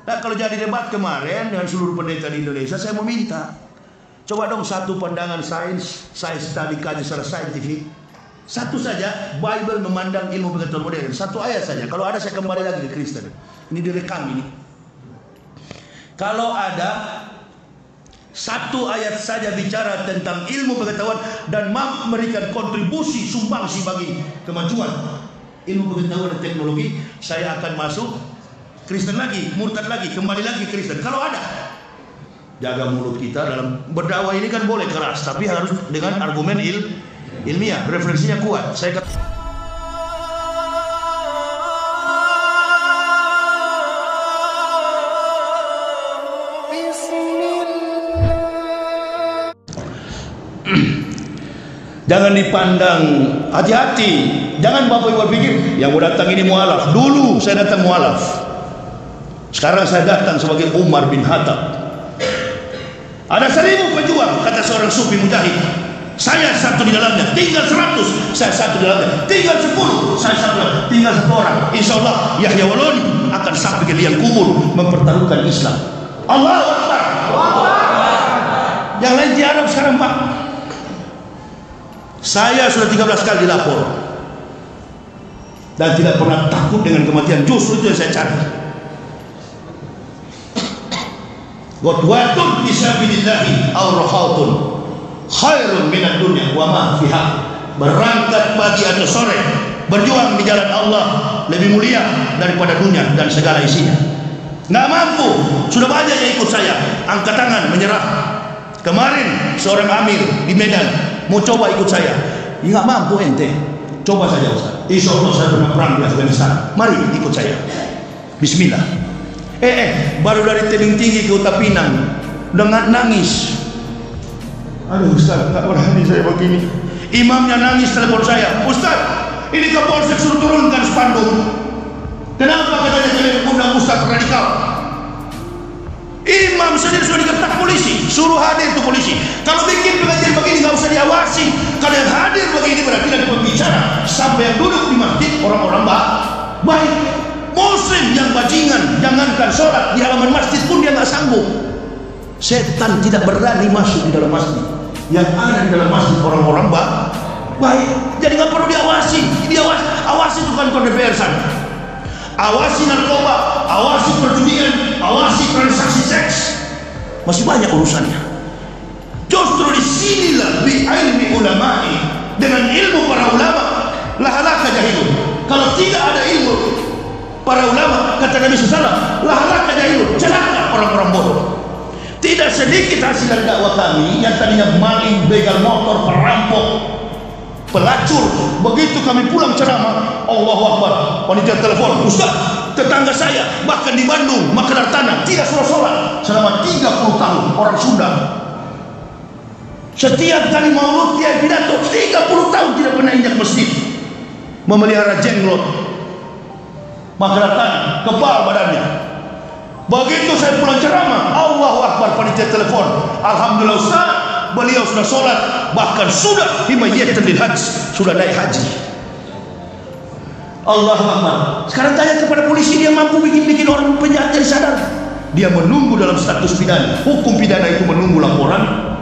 Nah, kalau jadi debat kemarin dengan seluruh pendeta di Indonesia, saya mau minta, coba dong satu pandangan sains, saya tadi kaji secara saintifik, satu saja Bible memandang ilmu pengetahuan modern, satu ayat saja. Kalau ada saya kembali lagi ke Kristen. Ini direkam ini. Kalau ada satu ayat saja bicara tentang ilmu pengetahuan dan mampu memberikan kontribusi sumbangsi bagi kemajuan ilmu pengetahuan dan teknologi, saya akan masuk Kristen lagi, murtad lagi, kembali lagi Kristen. Kalau ada, jaga mulut kita dalam berdakwah ini kan boleh keras, tapi harus dengan argumen ilmiah, referensinya kuat. Saya kata jangan dipandang, hati-hati. Jangan Bapak Ibu pikir yang mau datang ini mualaf. Dulu saya datang mualaf. Sekarang saya datang sebagai Umar bin Khattab. Ada 1000 pejuang, kata seorang sufi mujahid. Saya satu di dalamnya, tinggal 100. Saya satu di dalamnya, tinggal 10. Saya satu, tinggal 1 orang. Insya Allah Yahya Waloni akan sampai ke liang kubur mempertaruhkan Islam. Allahu Akbar. Yang lain tiada sekarang Pak. Saya sudah 13 kali dilapor dan tidak pernah takut dengan kematian. Justru itu yang saya cari. Ghadwatun fi sabilillahi aw rahatun khairun minad dunya wa ma fiha. Berangkat pagi atau sore berjuang di jalan Allah lebih mulia daripada dunia dan segala isinya. Nggak mampu, sudah banyak yang ikut saya, angkat tangan menyerah. Kemarin seorang amir di Medan mau coba ikut saya, nggak mampu ente, coba saja Ustaz. Insya Allah saya pernah perang di Afghanistan, mari ikut saya. Bismillah. Baru dari Tebing Tinggi ke Utapinang udah nangis. Aduh Ustaz, tak berani saya begini. Imamnya nangis telepon saya, Ustaz, ini Kapolsek suruh turunkan spanduk. Kenapa katanya kalian undang Ustaz radikal? Imam sendiri sudah diketak polisi, suruh hadir tuh polisi. Kalau bikin pengajian begini nggak usah diawasi. Kalau yang hadir begini berarti ada pembicara. Sampai yang duduk di masjid orang-orang baik. Muslim yang bajingan, jangankan sholat di halaman masjid pun dia nggak sanggup. Setan tidak berani masuk di dalam masjid. Yang ada di dalam masjid orang-orang baik. Jadi nggak perlu diawasi. Awasi itu kan DPR sana. Awasi narkoba, awasi perjudian, awasi transaksi seks. Masih banyak urusannya. Justru disinilah bi ilmi ulama'i, dengan ilmu para ulama lahalaka jahilun. Kalau tidak ada ilmu para ulama, kata Nabi SAW, lahalaka jahilun, celaka orang-orang bodoh. Tidak sedikit hasil dari dakwah kami yang tadinya maling, begal motor, perampok, pelacur. Begitu kami pulang ceramah, Allahu Akbar, panitia telepon, Ustaz, tetangga saya bahkan di Bandung makan tanah tidak sholat selama 30 tahun, orang Sunda. Setiap kali maulud dia pidato 30 tahun tidak pernah injak masjid, memelihara jenglot, makan tanah, kebal badannya. Begitu saya pulang ceramah, Allahu Akbar, panitia telepon, alhamdulillah Ustaz, beliau sudah sholat, bahkan sudah himayatan lil haji, sudah naik haji. Allahu Akbar. Sekarang tanya kepada polisi, dia mampu bikin orang penjahat jadi sadar? Dia menunggu dalam status pidana. Hukum pidana itu menunggu laporan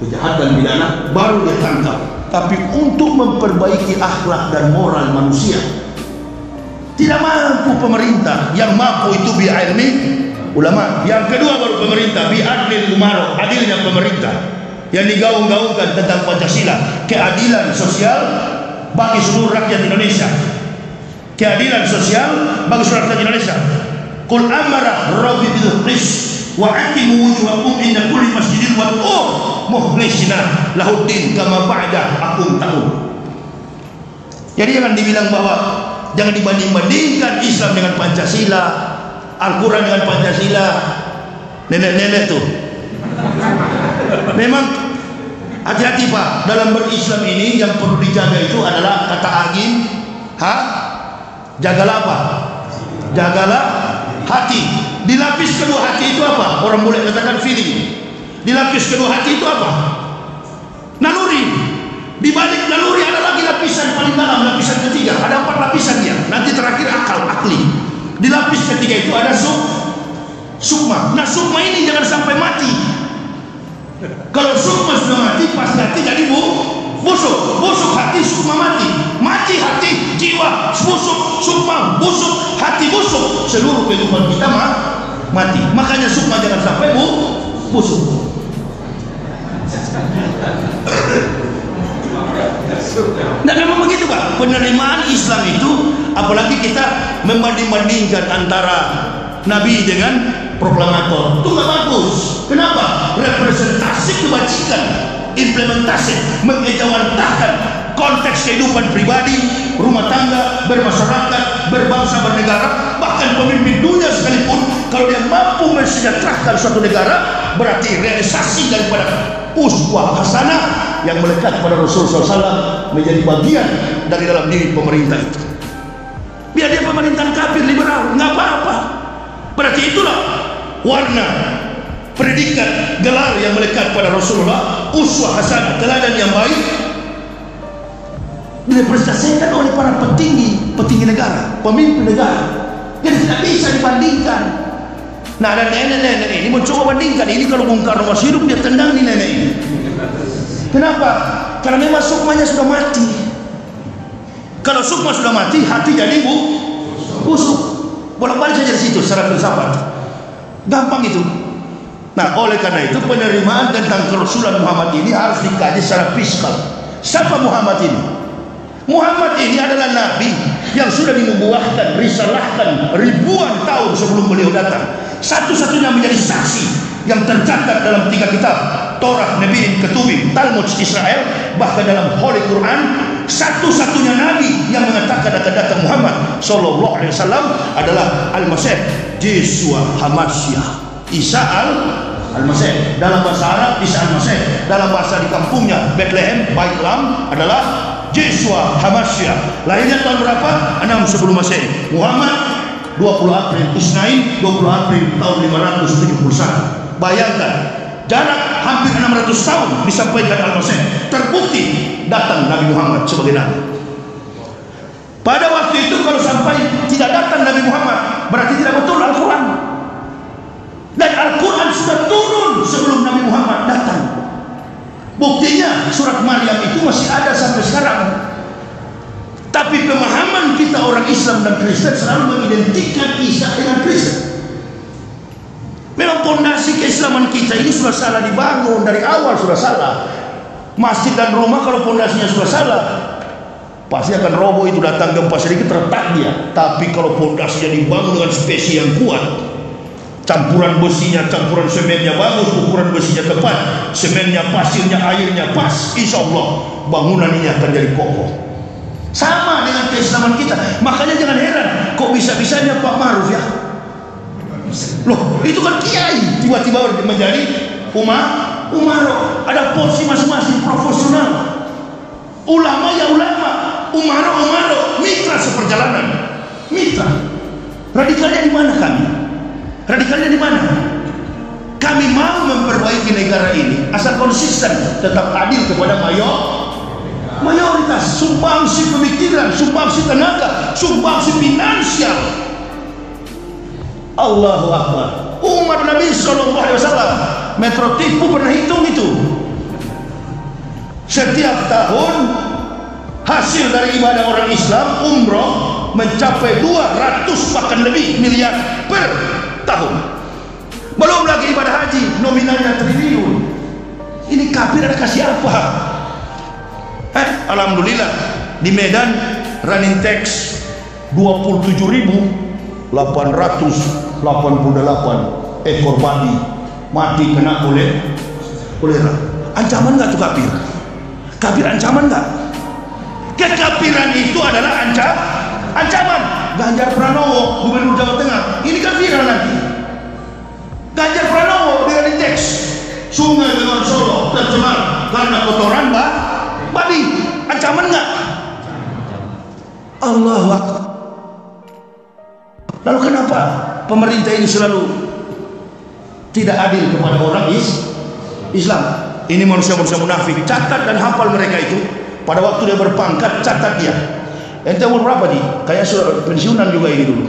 kejahatan pidana baru dia tangkap. Tapi untuk memperbaiki akhlak dan moral manusia tidak mampu pemerintah. Yang mampu itu bi ilmi ulama. Yang kedua baru pemerintah bi adlil umaro, adilnya pemerintah yang digaung-gaungkan tentang Pancasila, keadilan sosial bagi seluruh rakyat Indonesia. Keadilan sosial bagi seluruh rakyat Indonesia. Qul amara rabbi bil qist wa aqimu wujuhakum inda kulli masjidin wad'u mukhlisina lahuddin kama ba'da akum ta'ud. Jadi jangan dibilang bahwa, jangan dibanding-bandingkan Islam dengan Pancasila, Al-Quran dengan Pancasila. Nenek-nenek tuh memang hati-hati Pak, dalam berislam ini yang perlu dijaga itu adalah kata agim, jagalah apa? Jagalah hati. Dilapis kedua hati itu apa? Orang boleh katakan feeling. Dilapis kedua hati itu apa? Naluri. Di balik naluri ada lagi lapisan paling dalam, lapisan ketiga. Ada 4 lapisan dia. Nanti terakhir akal, akli. Di lapis ketiga itu ada Sukma. Nah sukma ini jangan sampai mati. Kalau sukma sudah mati, pasti hati jadi busuk. Busuk hati, sukma mati. Mati hati, jiwa busuk, sukma busuk, hati busuk. Seluruh kehidupan kita mati. Makanya sukma jangan sampai busuk. Nah memang begitu Pak, penerimaan Islam itu, apalagi kita membanding-bandingkan antara Nabi dengan proklamator, itu nggak bagus. Kenapa? Representasi kebajikan, implementasi, mengejawantahkan konteks kehidupan pribadi, rumah tangga, bermasyarakat, berbangsa, bernegara, bahkan pemimpin dunia sekalipun, kalau dia mampu mensejahterakan suatu negara, berarti realisasi daripada uswah hasanah yang melekat pada Rasulullah SAW menjadi bagian dari dalam diri pemerintah itu. Biar dia pemerintahan kafir liberal, nggak apa-apa. Berarti itulah warna predikat gelar yang melekat pada Rasulullah, uswah hasanah, teladan yang baik, direpresentasikan oleh para petinggi negara, pemimpin negara. Jadi tidak bisa dibandingkan. Nah, ada nenek-nenek ini mencoba bandingkan, ini kalau Bung Karno masih hidup dia tendang di nenek ini. Kenapa? Karena memang sukmanya sudah mati. Kalau sukma sudah mati, hati jadi busuk. Bolak-balik saja di situ secara filsafat. Gampang itu. Nah, oleh karena itu penerimaan tentang kerasulan Muhammad ini harus dikaji secara fiskal. Siapa Muhammad ini? Muhammad ini adalah nabi yang sudah dinubuahkan, risalahkan ribuan tahun sebelum beliau datang. Satu-satunya menjadi saksi yang tercatat dalam 3 kitab, Torah, Nebi'in, Ketubim, Talmud Israel, bahkan dalam Holy Quran, satu-satunya nabi yang mengatakan akan datang Muhammad sallallahu alaihi wasallam adalah Al-Masih, Yeshua Hamasyah, Isa Al-Masih. Dalam bahasa Arab Isa Al-Masih, dalam bahasa di kampungnya Bethlehem, Baitlam adalah Yeshua Hamasyah. Lahirnya tahun berapa? 6 sebelum Masehi. Muhammad 20 April Isnain 20 April tahun 571. Bayangkan jarak hampir 600 tahun disampaikan Al-Masih. Terbukti datang Nabi Muhammad sebagai nabi. Pada waktu itu kalau sampai tidak datang Nabi Muhammad, berarti tidak betul Al-Quran. Dan Al-Quran sudah turun sebelum Nabi Muhammad datang. Buktinya surat Maryam itu masih ada sampai sekarang. Tapi pemahaman kita orang Islam dan Kristen selalu mengidentikan Isa dengan Kristen. Memang fondasi keislaman kita ini sudah salah dibangun dari awal, sudah salah. Masjid dan rumah kalau fondasinya sudah salah, pasti akan roboh. Itu datang gempa sedikit retak dia. Tapi kalau fondasinya dibangun dengan spesi yang kuat, campuran besinya, campuran semennya bagus, ukuran besinya tepat, semennya, pasirnya, airnya pas, insya Allah bangunan ini akan jadi kokoh. Sama dengan keislaman kita. Makanya jangan heran kok bisa-bisanya Pak Maruf ya, loh itu kan kiai tiba-tiba menjadi umaro. Ada porsi masing-masing, profesional, ulama ya ulama, umaro, mitra seperjalanan, mitra. Radikalnya di mana kami? Radikalnya di mana? Kami mau memperbaiki negara ini asal konsisten, tetap adil kepada mayoritas, sumbangsi pemikiran, sumbangsi tenaga, sumbangsi finansial. Allahu Akbar. Umat Nabi sallallahu alaihi wasallam, Metro Tipu pernah hitung itu. Setiap tahun hasil dari ibadah orang Islam umroh mencapai 200 bahkan lebih miliar per tahun. Belum lagi ibadah haji nominalnya triliun. Ini kafir ada kasih apa? Alhamdulillah di Medan running tax 27.888 ekor babi mati kena kolera. Ancaman nggak tuh kafir? Kafir ancaman nggak? Kekafiran itu adalah ancaman. Ganjar Pranowo gubernur Jawa Tengah ini kan viral nanti. Ganjar Pranowo di running tax, Sungai Bengawan Solo tercemar karena kotoran babi. Ancaman nggak? Allahu Akbar. Lalu kenapa pemerintah ini selalu tidak adil kepada orang Islam? Ini manusia-manusia munafik. Catat dan hafal mereka itu. Pada waktu dia berpangkat, catat dia. Ente umur berapa nih? Kayak pensiunan juga ini dulu.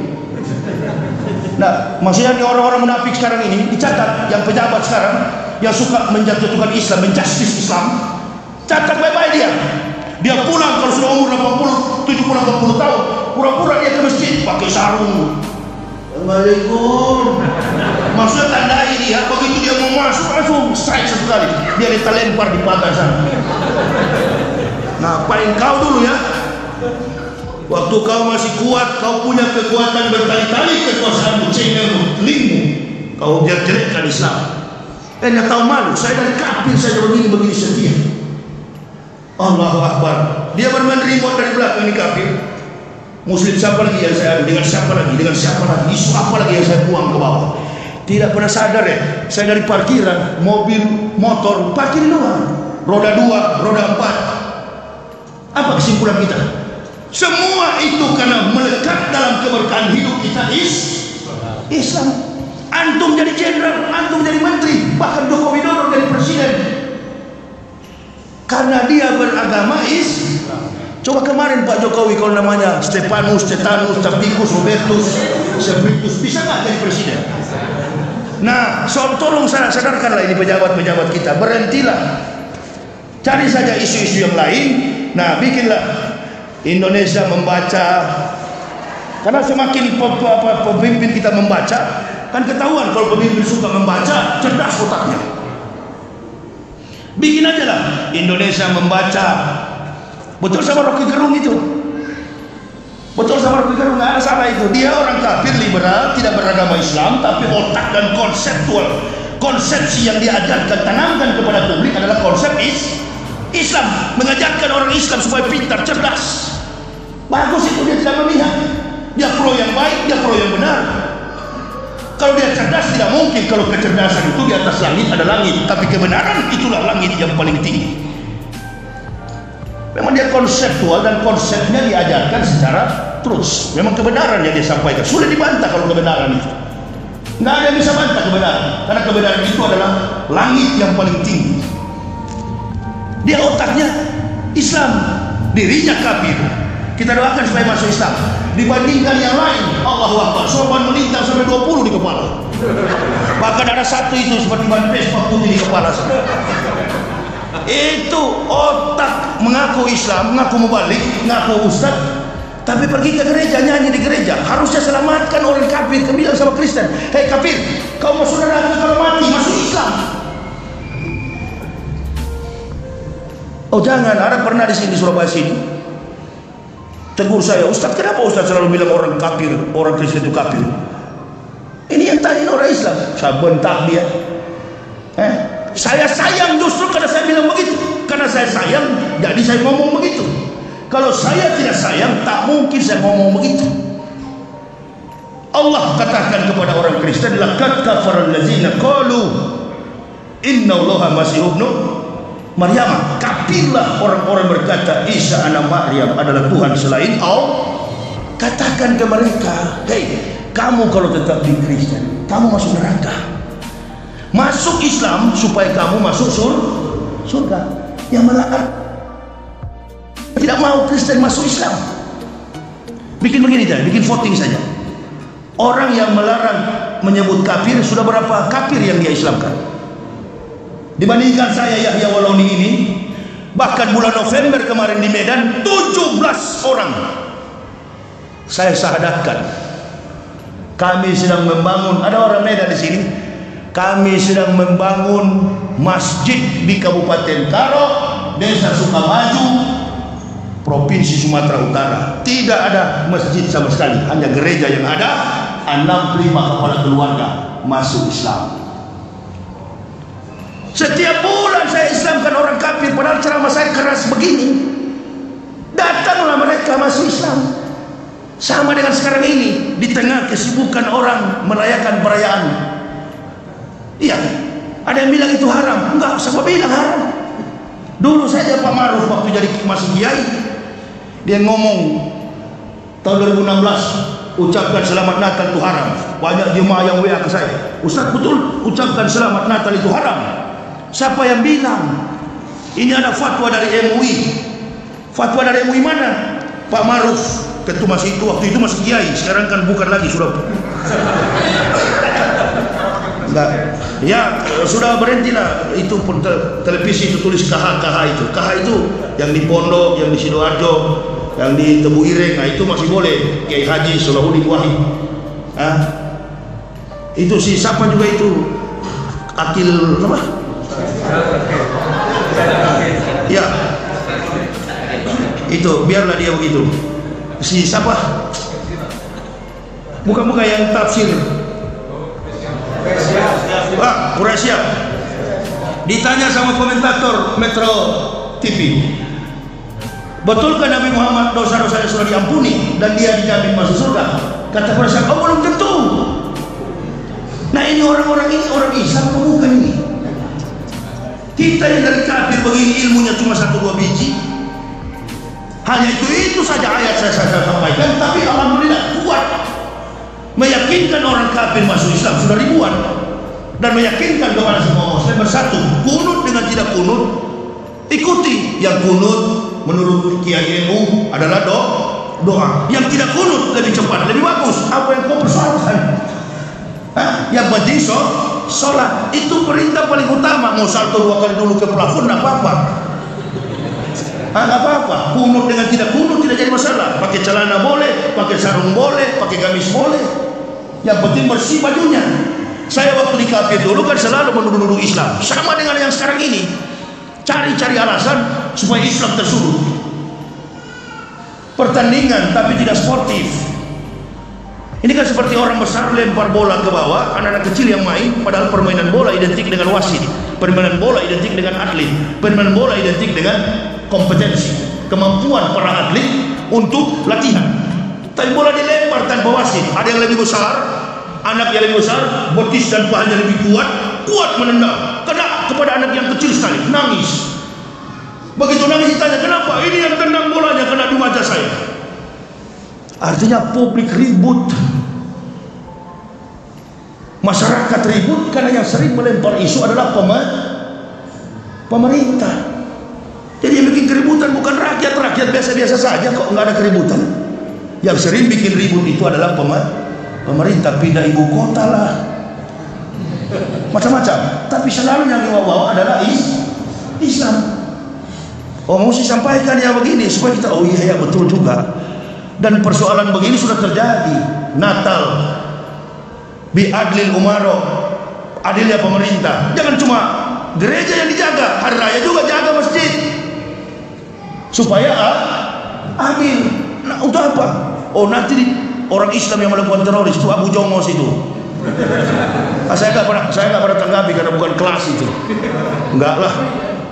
Nah, maksudnya di orang-orang munafik sekarang ini dicatat, yang pejabat sekarang yang suka menjatuhkan Islam, menjustis Islam, catat baik-baik dia. Dia pulang kalau sudah umur 70-80 tahun, pura-pura dia ke masjid pakai sarung. Assalamualaikum. Maksudnya tandai dia, begitu dia mau masuk langsung strike satu kali, dia lempar di pagar sana. Nah, paling kau dulu ya, waktu kau masih kuat, kau punya kekuatan berkali-kali kekuasaan cengeng lingmu, kau jelekkan Islam. Anda tahu malu, saya dari kafir saja begini setia. Allahu Akbar. Dia bermain remote dari belakang ini kafir. Muslim siapa lagi yang saya adu, dengan siapa lagi, isu apa lagi yang saya buang ke bawah. Tidak pernah sadar ya, saya dari parkiran, mobil, motor, parkir di luar, roda 2, roda 4. Apa kesimpulan kita? Semua itu karena melekat dalam keberkahan hidup kita Islam. Antum jadi jenderal, antum jadi menteri, bahkan Joko Widodo jadi presiden, karena dia beragama Islam. Coba kemarin Pak Jokowi kalau namanya Stefanus, Tetanus, Tapikus, Robertus, Sebritus, bisa nggak jadi presiden? Nah, tolong sadarkanlah ini pejabat-pejabat kita, berhentilah, cari saja isu-isu yang lain. Nah, bikinlah Indonesia membaca, karena semakin pemimpin kita membaca, kan ketahuan kalau pemimpin suka membaca, cerdas otaknya. Bikin aja lah Indonesia membaca. Betul sama Rocky Gerung itu, betul sama Rocky Gerung, nggak ada salah itu. Dia orang kafir liberal, tidak beragama Islam, tapi otak dan konsepsi yang diajarkan, tanamkan kepada publik adalah konsep Islam, mengajarkan orang Islam supaya pintar, cerdas. Bagus itu, dia tidak memihak, dia pro yang baik, dia pro yang benar. Kalau dia cerdas, tidak mungkin kalau kecerdasan itu di atas langit ada langit, tapi kebenaran itulah langit yang paling tinggi. Memang dia konseptual dan konsepnya diajarkan secara terus. Memang kebenaran yang dia sampaikan sudah dibantah. Kalau kebenaran itu nggak ada yang bisa bantah kebenaran, karena kebenaran itu adalah langit yang paling tinggi. Dia otaknya Islam, dirinya kafir. Kita doakan supaya masuk Islam. Dibandingkan yang lain, Allahu Akbar, sorban melintang sampai 20 di kepala. Bahkan ada satu itu seperti ban Vespa putih di kepala. Itu otak mengaku Islam, mengaku mubalik, mengaku ustaz, tapi pergi ke gereja, nyanyi di gereja. Harusnya selamatkan orang kafir. Bilang sama Kristen, hei kafir, kau masuk neraka kalau mati, masuk Islam. Oh jangan, ada pernah di sini Surabaya sini tegur saya, Ustaz, kenapa Ustaz selalu bilang orang kafir, orang Kristen itu kafir? Ini yang tanya orang Islam. Saya bentak dia. Saya sayang justru karena saya bilang begitu. Karena saya sayang, jadi saya ngomong begitu. Kalau saya tidak sayang, tak mungkin saya ngomong begitu. Allah katakan kepada orang Kristen, laqad kafaral ladzina qalu innallaha masih ibnu Maryam. Kafirlah orang-orang berkata Isa anak Maryam adalah Tuhan selain Allah. Katakan ke mereka, hei, kamu kalau tetap di Kristen, kamu masuk neraka. Masuk Islam supaya kamu masuk surga. Yang melarang tidak mau Kristen masuk Islam. Bikin begini saja, bikin voting saja. Orang yang melarang menyebut kafir, sudah berapa kafir yang dia Islamkan? Dibandingkan saya Yahya Walauni ini, bahkan bulan November kemarin di Medan 17 orang saya syahadatkan. Kami sedang membangun, ada orang Medan di sini. Kami sedang membangun masjid di Kabupaten Karo, Desa Sukamaju, Provinsi Sumatera Utara. Tidak ada masjid sama sekali, hanya gereja yang ada. 65 kepala keluarga masuk Islam. Setiap bulan saya Islamkan orang kafir, padahal ceramah saya keras begini. Datanglah mereka masuk Islam. Sama dengan sekarang ini, di tengah kesibukan orang merayakan perayaan. Iya, ada yang bilang itu haram. Enggak, siapa bilang haram? Dulu saja Pak Maruf waktu jadi masih kiai, dia ngomong tahun 2016, ucapkan selamat Natal itu haram. Banyak jemaah yang WA ke saya, Ustaz betul ucapkan selamat Natal itu haram. Siapa yang bilang? Ini ada fatwa dari MUI. Fatwa dari MUI mana? Pak Maruf Ketua masih itu, waktu itu masih kiai, sekarang kan bukan lagi, sudah enggak. Ya sudah berhentilah. Itu televisi itu tulis KH itu. KH itu yang di Pondok, yang di Sidoarjo, yang di Tebu Ireng, nah itu masih boleh. Kiai Haji Solahuddin Wahid. Itu si siapa juga itu? Akil apa? Ya. Itu biarlah dia begitu. Si siapa? Bukan yang tafsir. Wah, Quraisy. Ditanya sama komentator Metro TV, betulkah Nabi Muhammad dosa-dosanya sudah diampuni dan dia dijamin masuk surga? Kata Quraisy, oh belum tentu. Nah ini orang-orang ini orang Islam atau bukan ini? Kita yang dari kafir begini ilmunya cuma 1-2 biji. Hanya itu saja ayat saya sampaikan, tapi alhamdulillah kuat meyakinkan orang kafir masuk Islam sudah ribuan, dan meyakinkan kepada semua muslim bersatu. Kunut dengan tidak kunut, ikuti. Yang kunut menurut Kiai NU adalah doa. Yang tidak kunut lebih cepat, lebih bagus. Apa yang kau persoalkan? Yang penting sholat itu perintah paling utama. Mau salto 2 kali dulu ke plafon tidak apa-apa. Nggak apa-apa. Kunut dengan tidak kunut tidak jadi masalah. Pakai celana boleh, pakai sarung boleh, pakai gamis boleh. Yang penting bersih bajunya. Saya waktu di kafir dulu kan selalu menuduh Islam, sama dengan yang sekarang ini, cari-cari alasan supaya Islam tersulut. Pertandingan tapi tidak sportif. Ini kan seperti orang besar lempar bola ke bawah, anak-anak kecil yang main, padahal permainan bola identik dengan wasit, permainan bola identik dengan atlet, permainan bola identik dengan kompetensi, kemampuan para atlet untuk latihan. Tapi bola dilempar tanpa wasit, ada yang lebih besar, anak yang lebih besar, betis dan pahannya lebih kuat menendang, kena kepada anak yang kecil sekali, nangis. Begitu nangis ditanya, kenapa? Ini yang tendang bolanya kena di wajah saya. Artinya publik ribut, masyarakat ribut karena yang sering melempar isu adalah pemerintah. Jadi yang bikin keributan bukan rakyat biasa-biasa saja kok, nggak ada keributan. Yang sering bikin ribut itu adalah pemerintah. Pindah ibu kota lah, macam-macam. Tapi selalu yang dibawa adalah Islam. Oh, mesti sampaikan yang begini supaya kita, oh iya ya betul juga. Dan persoalan begini sudah terjadi. Natal bi adlil umaro, adilnya pemerintah. Jangan cuma gereja yang dijaga, hari raya juga jaga masjid supaya adil. Nah, untuk apa? Oh, nanti orang Islam yang melakukan teroris itu Abu Jongos itu. Saya nggak pernah tanggapi karena bukan kelas itu. Enggak lah,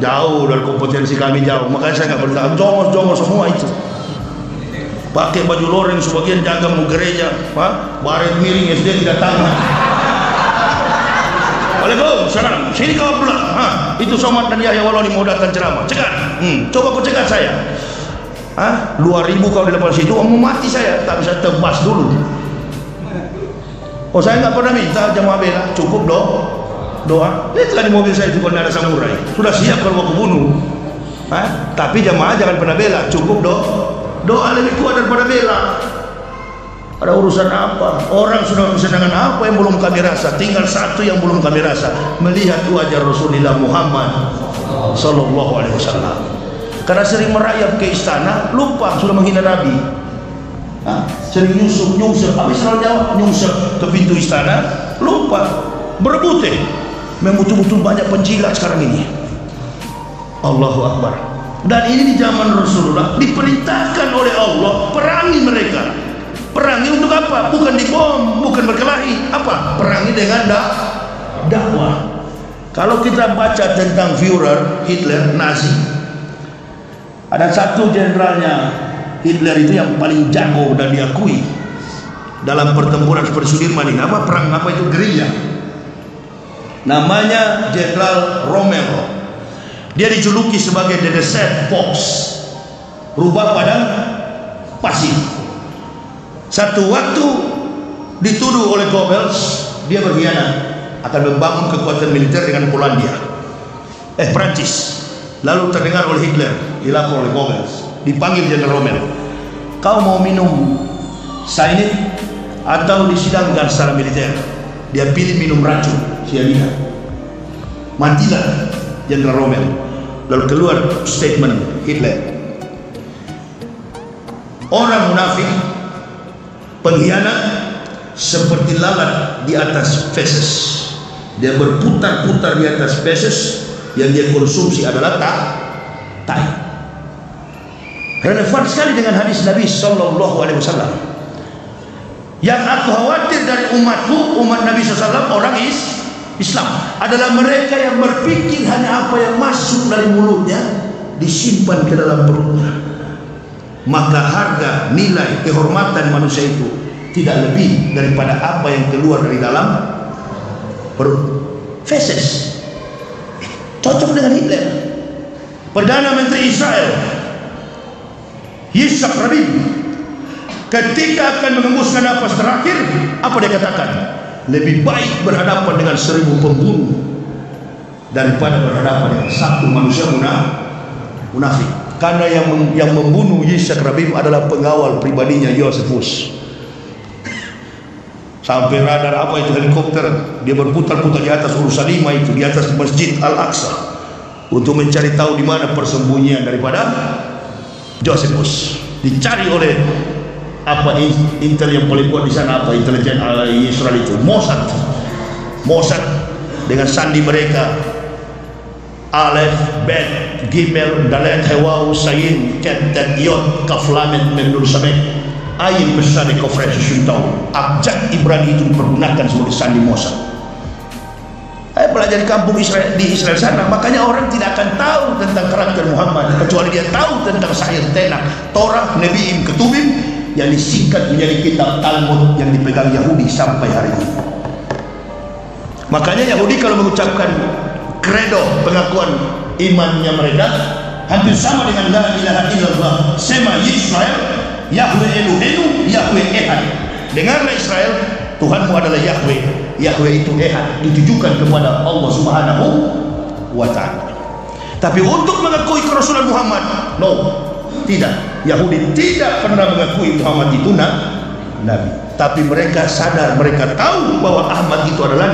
jauh dari kompetensi kami jauh. Makanya saya nggak pernah. Jongos semua itu. Pakai baju loreng, sebagian jaga mau gereja, baret miring SD tidak tamat. Waalaikumsalam. Sini kau pulang. Itu Somad dan Yahya Waloni mau datang ceramah. Cegat. Coba kau cegat saya. 2.000 kau di depan situ, mau mati saya. Tak bisa tebas dulu. Oh, saya nggak pernah minta jamaah bela, cukup doa. Lihatlah di mobil saya itu kalau ada samurai, sudah siap kalau mau kubunuh. Tapi jamaah jangan pernah bela, cukup doa lebih kuat daripada bela. Ada urusan apa? Orang sudah kesenangan apa yang belum kami rasa? Tinggal satu yang belum kami rasa, melihat wajah Rasulullah Muhammad Sallallahu Alaihi Wasallam. Karena sering merayap ke istana, lupa sudah menghina Nabi. Sering nyusup, habis selalu jawab nyusup ke pintu istana, lupa berebut betul-betul banyak penjilat sekarang ini. Allahu Akbar. Dan ini di zaman Rasulullah diperintahkan oleh Allah perangi mereka. Perangi untuk apa? Bukan dibom, bukan berkelahi. Apa? Perangi dengan dakwah. Kalau kita baca tentang Führer Hitler Nazi, ada satu jenderalnya Hitler itu yang paling jago dan diakui dalam pertempuran seperti Sudirman ini. Apa perang apa itu gerilya? Namanya Jenderal Rommel. Dia dijuluki sebagai The Desert Fox, rubah padang pasir. Satu waktu dituduh oleh Goebbels dia berkhianat, akan membangun kekuatan militer dengan Polandia, Prancis. Lalu terdengar oleh Hitler, dilapor oleh Goebbels, dipanggil Jenderal Rommel. kau mau minum cyanide atau disidangkan secara militer? Dia pilih minum racun cyanida. Matilah Jenderal Rommel. Lalu keluar statement Hitler, orang munafik, pengkhianat seperti lalat di atas feses. Dia berputar-putar di atas feses, yang dia konsumsi adalah tai. Relevan sekali dengan hadis Nabi Sallallahu Alaihi Wasallam. Yang aku khawatir dari umatku, umat Nabi SAW, orang Islam, adalah mereka yang berpikir hanya apa yang masuk dari mulutnya disimpan ke dalam perutnya. Maka harga, nilai, kehormatan manusia itu tidak lebih daripada apa yang keluar dari dalam perut, feses. Cocok dengan Hitler. Perdana Menteri Israel Yitzhak Rabin, ketika akan mengembuskan nafas terakhir, apa dia katakan? Lebih baik berhadapan dengan 1000 pembunuh daripada berhadapan dengan satu manusia munafik. Karena yang membunuh Yitzhak Rabin adalah pengawal pribadinya Josephus. Sampai radar apa itu helikopter, dia berputar-putar di atas Urushalima itu, di atas Masjid Al-Aqsa, untuk mencari tahu di mana persembunyian daripada Josephus. Dicari oleh apa intel yang paling kuat di sana, apa intelijen Israel itu, Mossad dengan sandi mereka Alef, Bet, Gimel, Dalet, Hewau, Sayin, Ket, Dan, Yod, Kaflamet, Memnur, Samek, Ayin besar di konferensi Suntau. Abjad Ibrani itu dipergunakan sebagai sandi Mossad. Saya belajar di kampung Israel, di Israel sana, makanya orang tidak akan tahu tentang karakter Muhammad kecuali dia tahu tentang Sahih Tenach, Torah, Nebi'im, Ketubim yang disingkat menjadi kitab Talmud yang dipegang Yahudi sampai hari ini. Makanya Yahudi kalau mengucapkan kredo, pengakuan imannya mereka hampir sama dengan la ilaha illallah, Sema Yisrael, Yahweh Elohenu, Yahweh Ehad. Dengarlah Israel, Tuhanmu adalah Yahweh. Yahweh itu Ehad, ditujukan kepada Allah Subhanahu wa Ta'ala. Tapi untuk mengakui kerasulan Muhammad, no, tidak. Yahudi tidak pernah mengakui Muhammad itu nabi. Tapi mereka sadar, mereka tahu bahwa Ahmad itu adalah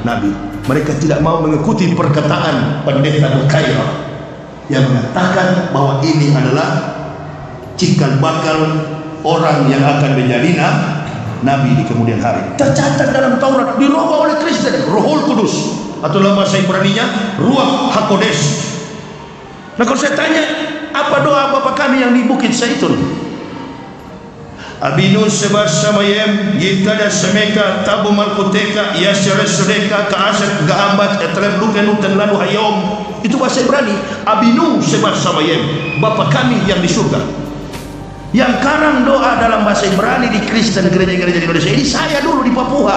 nabi. Mereka tidak mau mengikuti perkataan pendeta Al-Qaeda yang mengatakan bahwa ini adalah cikal bakal orang yang akan menjadi nabi di kemudian hari. Tercatat dalam Taurat, dirubah oleh Kristen, Rohul Kudus, atau dalam bahasa Ibraninya Ruach HaKodesh. Nah, kalau saya tanya, apa doa Bapa kami yang di Bukit Zaitun? Abinu sebar samayem yikada semeka tabu malkuteka yasir sudeka kaaset gahambat etrem lukenu tenlanu hayom. Itu bahasa Ibrani. Abinu sebar samayem, Bapa kami yang di surga. Yang karang doa dalam bahasa Ibrani di Kristen gereja-gereja di Indonesia ini saya dulu di Papua.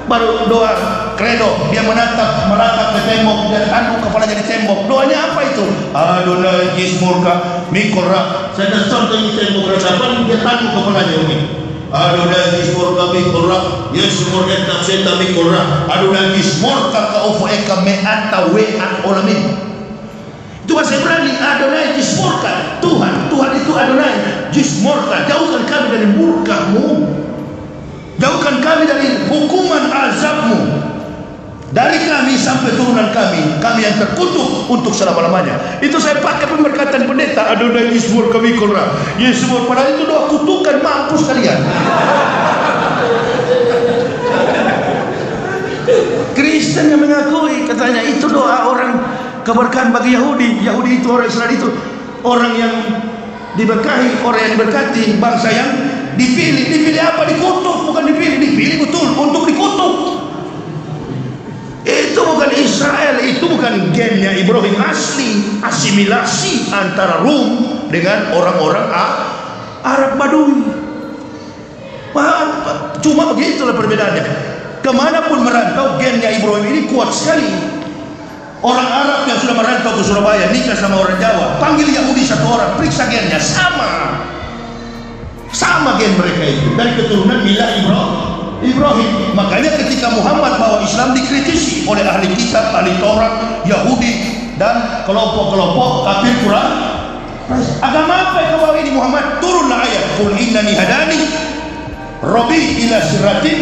Baru doa kredo, dia meratap ke tembok, dia tanduk kepalanya di tembok. Doanya apa itu? Adonai Yismurka Mikorra. Saya dah contoh di tembok ratapan, dia tanduk kepalanya ini. Adonai Yismurka Mikorra, Yismur etam seta Mikorra. Adonai Yismurka kaufu eka me'ata we'at olamin. Itu bahasa Ibrani. Adonai Yismurka, Tuhan itu Adonai Yismurka, jauhkan kami dari murka-Mu, jauhkan kami dari hukuman azab-Mu, dari kami sampai turunan kami yang terkutuk untuk selama-lamanya. Itu saya pakai pemberkatan pendeta, Adonai Yismur kami Korra Yismur, padahal itu doa kutukan, mampus kalian. Kristen yang mengakui, katanya itu doa orang keberkahan bagi Yahudi. Yahudi itu, orang Israel itu orang yang diberkahi, orang yang diberkati, bangsa yang dipilih. Dipilih apa? Dikutuk, bukan dipilih betul untuk dikutuk. Itu bukan Israel, itu bukan gennya Ibrahim asli. Asimilasi antara Rum dengan orang-orang Arab Badui. Cuma begitulah perbedaannya. Kemanapun merantau, gennya Ibrahim ini kuat sekali. Orang Arab yang sudah merantau ke Surabaya nikah sama orang Jawa, panggil Yahudi satu orang, periksa gennya, sama gen mereka itu, dari keturunan milah Ibrahim. Makanya ketika Muhammad bawa Islam dikritisi oleh ahli kitab, ahli Taurat, Yahudi, dan kelompok-kelompok kafir Agama apa yang kau bawa ini Muhammad? Turunlah ayat, qul innani hadani rabbi ila siratin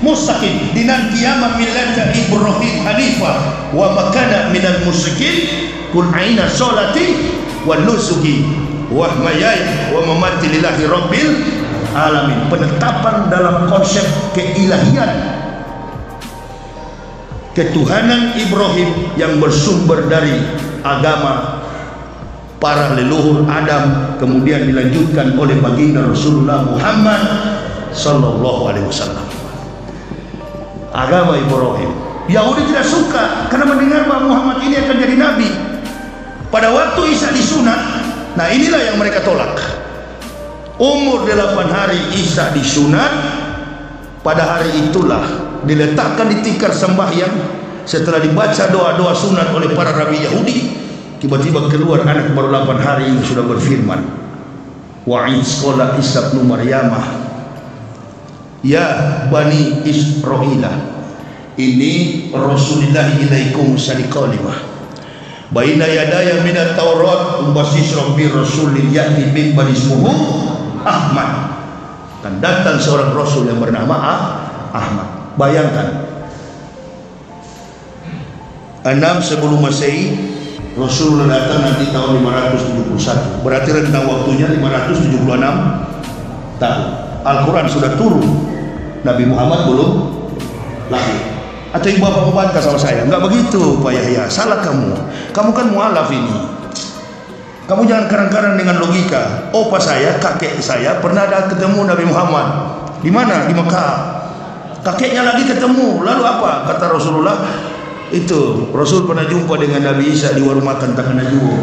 mustaqim dinan qiyamah millata Ibrahim hanifah wa ma kana minal musyrikin qul aina sholati wa nusuki wa mahyaya wa mamati lillahi rabbil alamin. Penetapan dalam konsep keilahian, ketuhanan Ibrahim yang bersumber dari agama para leluhur Adam, kemudian dilanjutkan oleh baginda Rasulullah Muhammad sallallahu alaihi wasallam. Agama Ibrahim. Yahudi tidak suka karena mendengar bahwa Muhammad ini akan jadi nabi. Pada waktu Isa disunat, nah inilah yang mereka tolak. Umur 8 hari Isa disunat, pada hari itulah diletakkan di tikar sembahyang. Setelah dibaca doa-doa sunat oleh para rabi Yahudi, tiba-tiba keluar anak baru 8 hari ini sudah berfirman, wa'id sekolah Isa bin Maryamah ya bani Israila ini Rasulullah ilaikum sadiqalimah baina yadaya minat Taurat umbasisra bi rasulil ya'ti bin bani ismuhu Ahmad. Dan datang seorang rasul yang bernama Ahmad. Bayangkan 6 sebelum Masehi Rasulullah datang nanti tahun 571, berarti rentang waktunya 576 tahun. Al-Quran sudah turun, Nabi Muhammad belum lahir. Atau ibu bapak membantah sama saya? Enggak begitu Pak Yahya, salah kamu. Kamu kan mualaf ini. Kamu jangan karang-karang dengan logika. Opa saya, kakek saya pernah ada ketemu Nabi Muhammad. Di mana? Di Mekah. Kakeknya lagi ketemu. Lalu apa? Kata Rasulullah, itu Rasul pernah jumpa dengan Nabi Isa di warung makan Takanajuwo.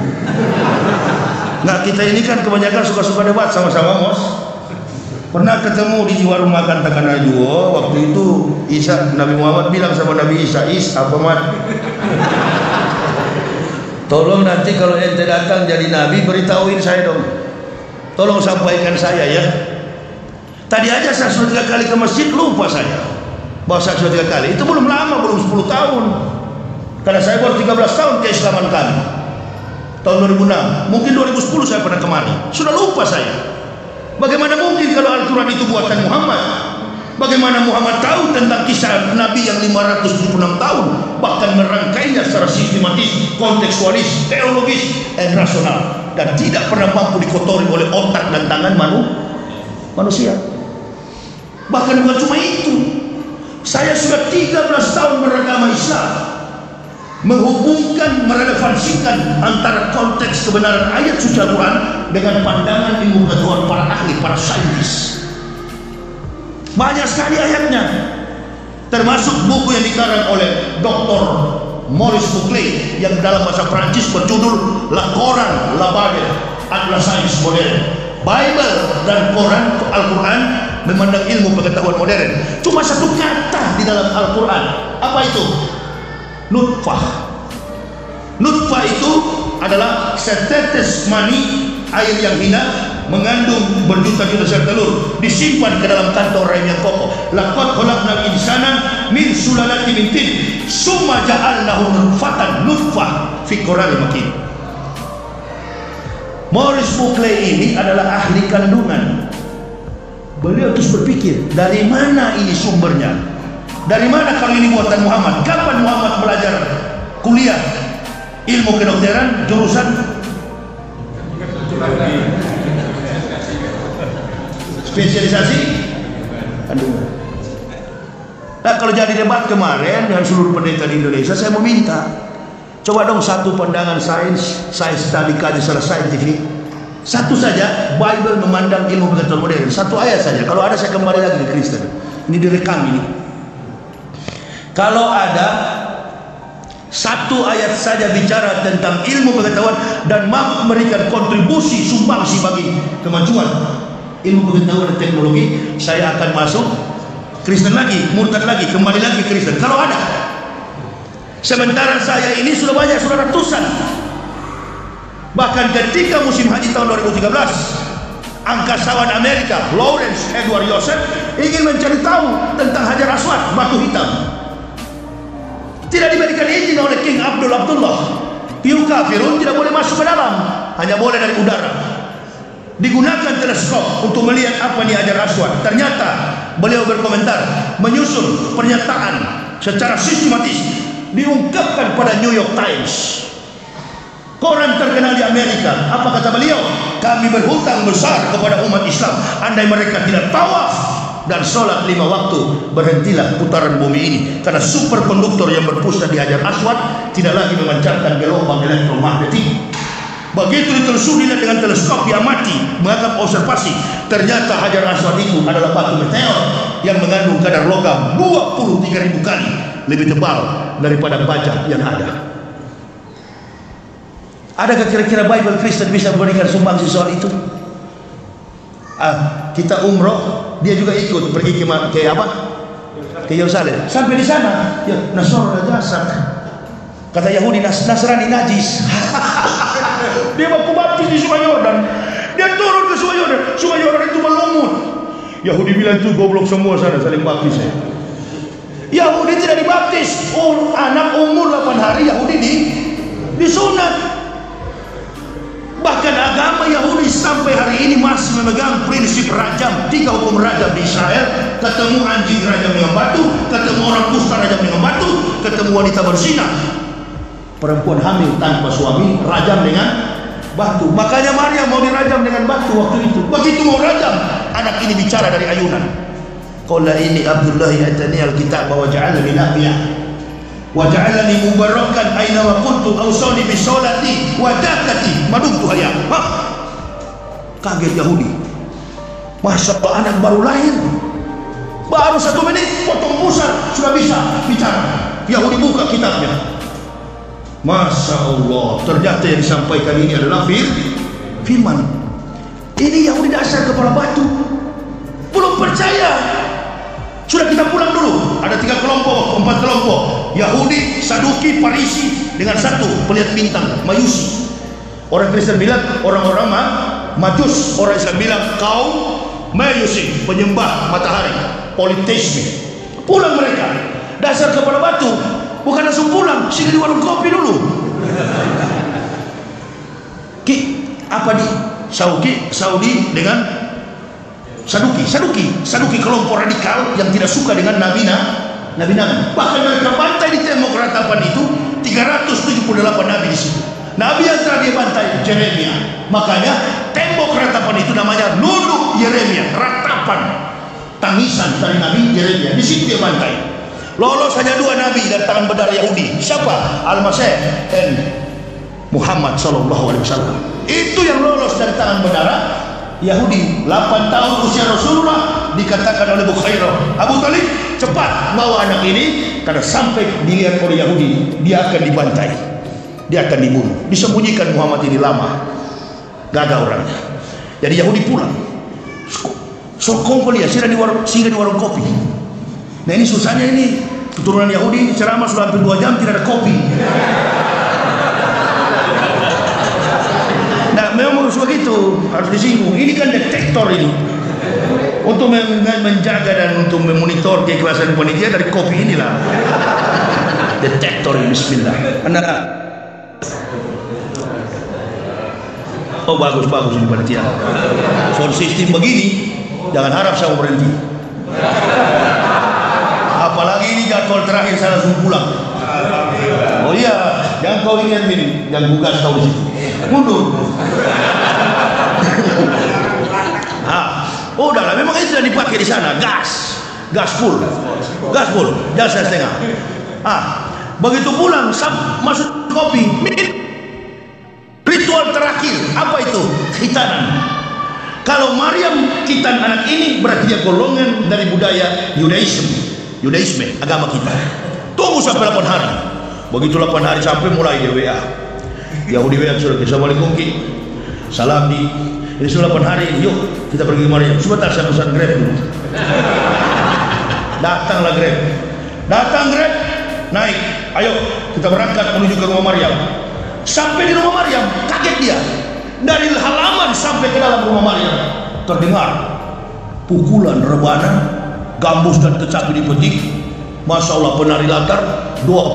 Nah kita ini kan kebanyakan suka-suka debat sama-sama Mos. Pernah ketemu di warung makan Takanajuwo. Waktu itu Isa, Nabi Muhammad bilang sama Nabi Isa, apa mat? Tolong nanti kalau ente datang jadi Nabi beritahuin saya dong. Tolong sampaikan saya ya. Tadi aja saya sudah 3 kali ke masjid, lupa saya bahwa saya sudah 3 kali. Itu belum lama, belum 10 tahun. Karena saya baru 13 tahun keislaman kami. Tahun 2006, mungkin 2010 saya pernah kemari. Sudah lupa saya. Bagaimana mungkin kalau Al-Quran itu buatan Muhammad? Bagaimana Muhammad tahu tentang kisah Nabi yang 576 tahun, bahkan merangkainya secara sistematis, kontekstualis, teologis, dan rasional, dan tidak pernah mampu dikotori oleh otak dan tangan manusia. Bahkan bukan cuma itu, saya sudah 13 tahun beragama Islam, menghubungkan, merelevansikan antara konteks kebenaran ayat suci Al-Quran dengan pandangan ilmu pengetahuan para ahli, para saintis. Banyak sekali ayatnya, termasuk buku yang dikarang oleh Dr. Maurice Buckley yang dalam bahasa Prancis berjudul La Coran, La Bible, Atlas Sains Modern. Bible dan Quran, Al-Quran memandang ilmu pengetahuan modern. Cuma satu kata di dalam Al-Quran. Apa itu? Nutfah. Nutfah itu adalah setetes mani air yang hina mengandung berjuta-juta sel telur, disimpan ke dalam kantong rahim yang kokoh. Laqad khalaqnal insana min sulalatin min tin summa ja'alnahu nutfatan nutfah fi qararin makin. Maurice Buckley ini adalah ahli kandungan. Beliau terus berpikir, dari mana ini sumbernya? Dari mana kalau ini buatan Muhammad? Kapan Muhammad belajar kuliah ilmu kedokteran jurusan spesialisasi kandungan? Nah, kalau jadi debat kemarin dengan seluruh pendeta di Indonesia, saya meminta, coba dong satu pandangan sains, tadi kaji secara saintifik, satu saja. Bible memandang ilmu pengetahuan modern, satu ayat saja. Kalau ada saya kembali lagi ke Kristen. Ini direkam ini. Kalau ada satu ayat saja bicara tentang ilmu pengetahuan dan mampu memberikan kontribusi sumbangsi bagi kemajuan ilmu pengetahuan dan teknologi, saya akan masuk Kristen lagi, murtad lagi, kembali lagi Kristen. Kalau ada. Sementara saya ini sudah banyak, sudah ratusan. Bahkan ketika musim haji tahun 2013, angkasawan Amerika Lawrence Edward Joseph ingin mencari tahu tentang Hajar Aswad, batu hitam. Tidak diberikan izin oleh King Abdullah. Piu kafirun tidak boleh masuk ke dalam. hanya boleh dari udara. Digunakan teleskop untuk melihat apa di Hajar Aswad. Ternyata beliau berkomentar, menyusun pernyataan secara sistematis, diungkapkan pada New York Times, koran terkenal di Amerika. Apa kata beliau? Kami berhutang besar kepada umat Islam. Andai mereka tidak tawaf dan sholat 5 waktu, berhentilah putaran bumi ini, karena superkonduktor yang berpusat di Hajar Aswad tidak lagi memancarkan gelombang elektromagnetik. Begitu ditelusuri dengan teleskop, diamati, menganggap observasi, ternyata Hajar Aswad itu adalah batu meteor yang mengandung kadar logam 23.000 kali lebih tebal daripada baja yang ada. Adakah kira-kira Bible Kristen bisa memberikan sumbangsi soal itu? Kita umroh, dia juga ikut pergi ke apa? Ke Yerusalem. Sampai di sana, ya Nasrani jasad. Kata Yahudi, Nasrani najis. Dia baku baptis di Sungai Yordan. Dia turun ke Sungai Yordan. Sungai Yordan itu melumut. Yahudi bilang itu goblok semua sana, saling baptis ya. Yahudi tidak dibaptis. Anak umur 8 hari Yahudi disunat. Bahkan agama Yahudi sampai hari ini masih memegang prinsip rajam. 3 hukum rajam di Israel. Ketemu anjing rajam dengan batu, ketemu orang kusta rajam dengan batu, ketemu wanita berzina, perempuan hamil tanpa suami rajam dengan batu. Makanya Maryam mau dirajam dengan batu waktu itu. Begitu mau rajam, anak ini bicara dari ayunan. Qala ini Abdullah atani alkitab wa ja'alani nabiyyan wa ja'alani mubarakan aina ma kuntu awsani bi sholati wa zakati ma dumtu hayya. Kaget Yahudi. Masya Allah, anak baru lahir, baru 1 menit potong pusat sudah bisa bicara. Yahudi buka kitabnya. Masya Allah, ternyata yang disampaikan ini adalah firman. Ini Yahudi dasar kepala batu, belum percaya. Sudah, kita pulang dulu. Ada 3 kelompok, 4 kelompok: Yahudi, Saduki, Parisi, dengan 1 pelihat bintang, Majusi. Orang Kristen bilang orang-orang Majus, orang Islam bilang kaum Majusi, penyembah matahari, politeisme. Pulang mereka, dasar kepala batu. Bukan langsung pulang, sini di warung kopi dulu. Apa di Saudi dengan Saduki kelompok radikal yang tidak suka dengan nabi. Bahkan mereka bantai di tembok ratapan itu 378 nabi di situ. Nabi yang telah dia bantai Yeremia. Makanya tembok ratapan itu namanya nunduk Yeremia, ratapan tangisan dari Nabi Yeremia. Di situ dia bantai. Lolos hanya 2 nabi dari tangan bedara Yahudi. Siapa? Al-Masih dan Muhammad SAW. Itu yang lolos dari tangan bedara Yahudi. 8 tahun usia Rasulullah, dikatakan oleh Bukhairah, Abu Talib cepat bawa anak ini, karena sampai dilihat oleh Yahudi dia akan dibantai, dia akan dibunuh. Disembunyikan Muhammad ini lama, gagal orangnya. Jadi Yahudi pulang. Sokong dia singgah di warung kopi. Nah ini susahnya ini keturunan Yahudi, ceramah sudah hampir 2 jam tidak ada kopi. Nah memang harus begitu, harus disinggung. Ini kan detektor ini untuk menjaga dan untuk memonitor keikhlasan panitia. Dari kopi inilah detektor ini. Bismillah. Oh bagus ini panitia. Soal sistem begini jangan harap saya berhenti. Apalagi ini jadwal terakhir saya langsung pulang. Oh iya, jangan kau ingat ini, jangan buka kau di situ. Mundur. Udahlah, memang itu sudah dipakai di sana, gas full, jangan setengah. Begitu pulang, masuk kopi, ritual terakhir apa itu? Khitanan. Kalau Maryam khitan anak ini berarti dia golongan dari budaya Yudaisme, agama kita. Tunggu sampai 8 hari. Begitu 8 hari sampai mulai dia WA. Yahudi WA sudah, Assalamualaikum Ki. Salam di. Ini sudah 8 hari, yuk kita pergi ke Maryam. Sebentar saya pesan Grab dulu. Datanglah Grab. Naik. Ayo kita berangkat menuju ke rumah Maryam. Sampai di rumah Maryam, kaget dia. Dari halaman sampai ke dalam rumah Maryam terdengar pukulan, rebana, gambus dan kecapi dipetik. Masya Allah, penari latar, doa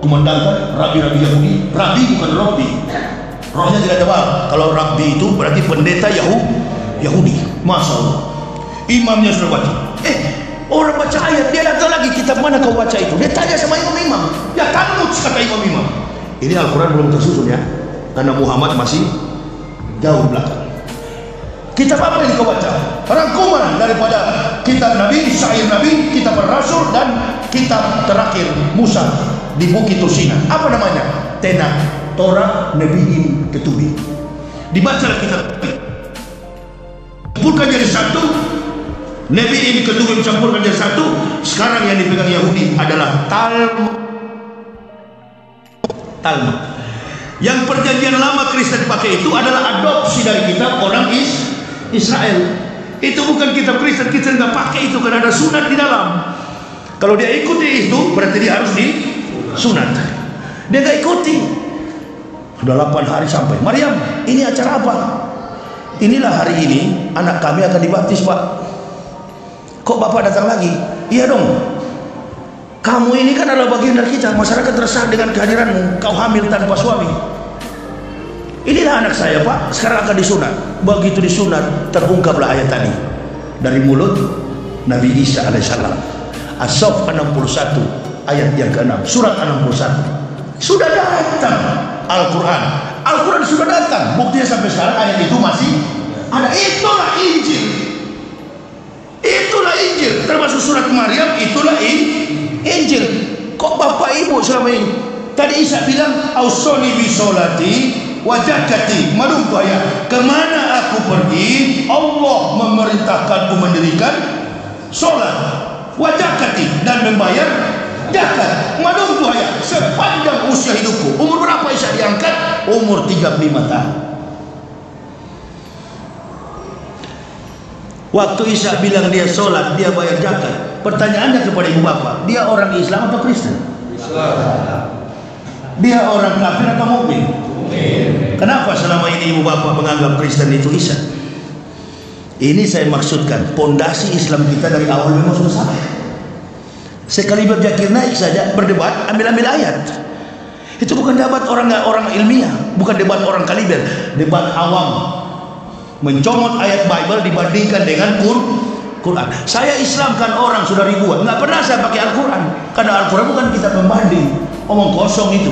kumandangkan, rabi-rabi Yahudi, rabi bukan Robi. rohnya tidak tebal. Kalau Rabbi itu berarti pendeta Yahudi. Masya Allah. Imamnya sudah baca. Orang baca ayat, dia datang lagi, kitab mana kau baca itu? Dia tanya sama imam-imam. Ya Talmud, kata imam-imam. Ini Al-Quran belum tersusun ya, karena Muhammad masih jauh belakang. Kitab apa yang kau baca? Rangkuman daripada kitab Nabi, syair Nabi, kitab Rasul, dan kitab terakhir Musa di Bukit Tursina. Apa namanya? Tanakh, Torah, Nebi'im, Ketubim. Dibaca kitab campurkan jadi satu, Nebi'im, Ketubim campurkan jadi satu. Sekarang yang dipegang Yahudi adalah Talmud. Yang perjanjian lama Kristen pakai itu adalah adopsi dari kitab orang Israel. Itu bukan kitab Kristen. Kita nggak pakai itu karena ada sunat di dalam. Kalau dia ikuti itu berarti dia harus disunat. Dia nggak ikuti. Sudah 8 hari sampai. Maryam, ini acara apa? Inilah hari ini anak kami akan dibaptis, Pak. Kok Bapak datang lagi? Iya dong. Kamu ini kan adalah bagian dari kita. Masyarakat resah dengan kehadiranmu. Kau hamil tanpa suami. Inilah anak saya, Pak. Sekarang akan disunat. Begitu disunat, terungkaplah ayat tadi dari mulut Nabi Isa alaihissalam. As-Saff 61 ayat yang ke-6. Surat 61. Sudah datang Al-Quran. Al-Quran sudah datang. Buktinya sampai sekarang ayat itu masih ada. Itulah Injil. Itulah Injil. Termasuk surat Maryam, itulah Injil. Kok Bapak Ibu selama ini? Tadi Isa bilang, "Ausoni bi sholati wa zakati." Madum tu ayat. Kemana aku pergi, Allah memerintahkanku mendirikan sholat, wa zakati, dan membayar zakat. Madum tu ayat. Sepanjang usia hidupku. Umur berapa Isa diangkat? Umur 35 tahun. Waktu Isa bilang dia sholat, dia bayar zakat. Pertanyaannya kepada ibu bapak, dia orang Islam atau Kristen? Islam. Dia orang kafir atau mukmin? Kenapa selama ini ibu bapak menganggap Kristen itu Isa? Ini saya maksudkan, pondasi Islam kita dari awal memang sudah salah. Sekali berjakir naik saja berdebat, ambil ayat. Itu bukan debat orang ilmiah, bukan debat orang kaliber, debat awam. Mencomot ayat Bible dibandingkan dengan Quran. Saya Islamkan orang sudah ribuan, nggak pernah saya pakai Al-Quran, karena Al-Quran bukan kitab pembanding. Omong kosong itu.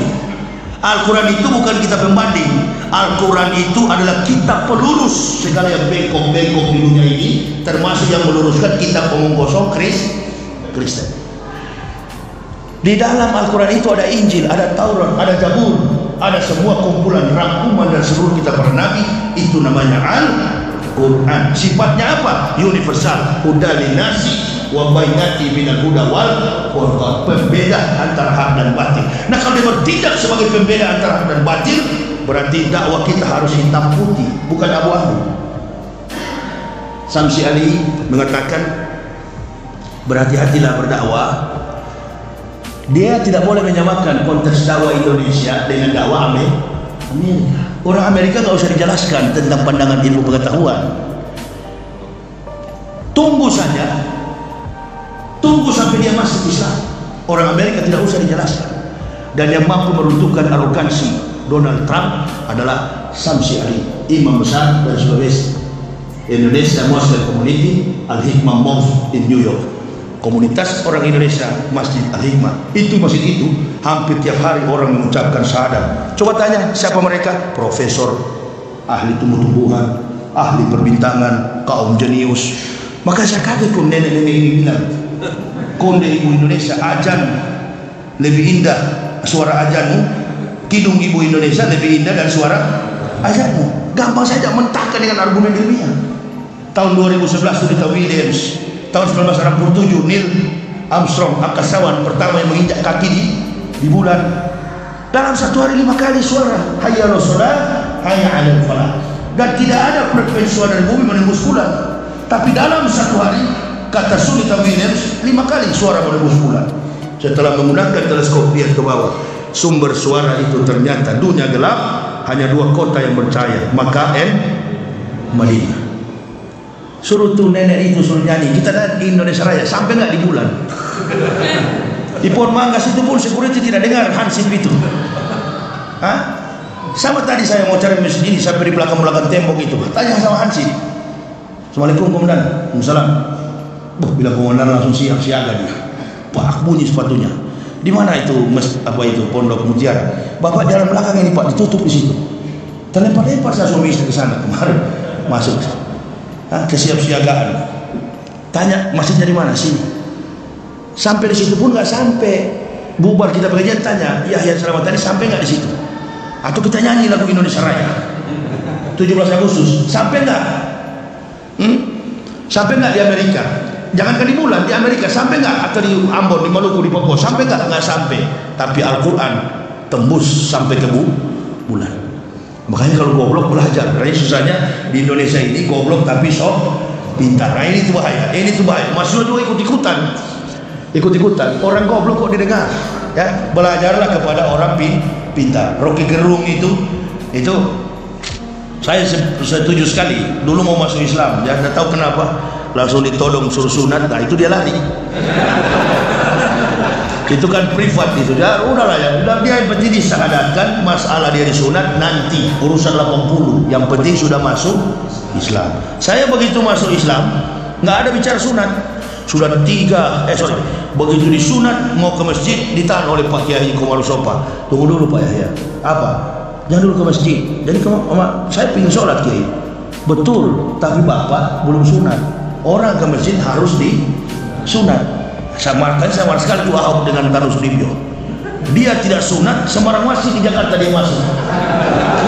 Al-Quran itu bukan kitab pembanding. Al-Quran itu adalah kitab pelurus segala yang bengkok-bengkok di dunia ini, termasuk yang meluruskan kitab omong kosong Kristen. Di dalam Al-Quran itu ada Injil, ada Taurat, ada Zabur, ada semua kumpulan rangkuman dan seluruh kitab para nabi. Itu namanya Al-Quran. Sifatnya apa? Universal. Huda linnasi wa bainati minal huda wal furqan. Pembeda antara hak dan batil. Nah, kalau dia bertindak sebagai pembeda antara hak dan batil, berarti dakwah kita harus hitam putih, bukan abu-abu. Samsi Ali mengatakan, berhati-hatilah berdakwah. Dia tidak boleh menyamakan konteks dakwah Indonesia dengan dakwah Amerika. Orang Amerika nggak usah dijelaskan tentang pandangan ilmu pengetahuan. Tunggu saja, tunggu sampai dia masuk Islam. Orang Amerika tidak usah dijelaskan. Dan yang mampu meruntuhkan arogansi Donald Trump adalah Samsi Ali, imam besar dan Sulawesi Indonesia Muslim Community Al-Hikmah Mosque in New York. Komunitas orang Indonesia Masjid Al-Hikmah. Itu masjid itu hampir tiap hari orang mengucapkan syahadat. Coba tanya siapa mereka? Profesor, ahli tumbuh-tumbuhan, ahli perbintangan, kaum jenius. Maka saya kaget kok nenek-nenek ini bilang, konde ibu Indonesia, ajan lebih indah suara ajanmu, kidung ibu Indonesia lebih indah dan suara ajanmu. Gampang saja mentahkan dengan argumen ilmiah. Tahun 2011 Sunita Williams, tahun 1967 Neil Armstrong, angkasawan pertama yang menginjak kaki di bulan. Dalam satu hari 5 kali suara hayya 'alas shalah, hayya 'alal falah. Dan tidak ada frekuensi suara dari bumi menembus bulan. Tapi dalam satu hari, kata Sunita Williams, 5 kali suara menembus bulan. Setelah menggunakan teleskop lihat ke bawah, sumber suara itu ternyata dunia gelap, hanya 2 kota yang bercahaya, Makkah dan Madinah. Suruh tuh nenek itu suruh nyanyi, kita di Indonesia Raya sampai nggak di bulan. Di pohon mangga itu pun security tidak dengar hansip itu. Hah? Sama tadi saya mau cari masjid ini sampai di belakang tembok itu. Tanya sama Hansip. Assalamualaikum komandan. Waalaikumsalam. Bilang komandan langsung siap siaga dia. Pak, bunyi sepatunya. Di mana itu pondok mutiara? Bapak jalan belakang ini Pak, ditutup di situ. Terlempar-lempar saya suami istri ke sana kemarin masuk. Kesiapsiagaan. Tanya masjidnya di mana? Sini. Sampai di situ pun nggak sampai. Bubar kita pengajian tanya, Yahya Selamat tadi sampai nggak di situ? Atau kita nyanyi lagu Indonesia Raya 17 Agustus sampai nggak? Sampai nggak di Amerika? Jangankan di bulan, di Amerika sampai nggak? Atau di Ambon, di Maluku, di Papua sampai nggak? Nggak sampai. Tapi Al-Quran tembus sampai ke bulan. Makanya kalau goblok belajar. Karena susahnya di Indonesia ini goblok tapi sok pintar. Nah ini tuh bahaya. Ini tuh bahaya. Maksudnya juga ikut-ikutan. Orang goblok kok didengar. Ya, belajarlah kepada orang pintar. Rocky Gerung itu saya setuju sekali. Dulu mau masuk Islam, ya nggak tahu kenapa langsung ditodong suruh sunat. Nah itu dia lari. Itu kan privat itu. Ya udahlah ya. Udah dia yang penting disyahadatkan, masalah dia disunat nanti urusan 80. Yang penting sudah masuk Islam. Saya begitu masuk Islam nggak ada bicara sunat. Sudah begitu disunat mau ke masjid ditahan oleh Pak Kiai Komarusopa. Tunggu dulu Pak Yahya. Apa? Jangan dulu ke masjid. Jadi saya ingin sholat Kiai. Betul, tapi Bapak belum sunat. Orang ke masjid harus disunat. Sama sekali itu Ahok dengan Tarus Libyo. Dia tidak sunat, sembarang masjid di Jakarta dia masuk.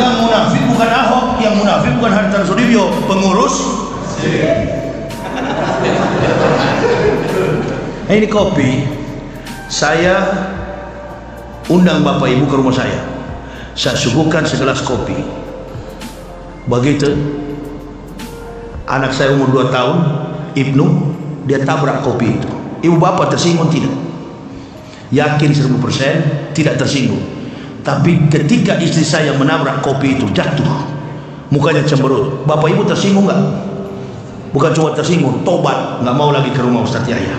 Yang munafik bukan Ahok, yang munafik bukan Tarus Libyo, pengurus. Ini kopi, saya undang Bapak Ibu ke rumah saya suguhkan segelas kopi. Begitu anak saya umur 2 tahun, Ibnu, dia tabrak kopi itu. Ibu bapak tersinggung tidak? Yakin 1000% tidak tersinggung. Tapi ketika istri saya menabrak kopi itu jatuh, mukanya cemberut. Bapak Ibu tersinggung nggak? Bukan cuma tersinggung, tobat, nggak mau lagi ke rumah Ustadz Yahya.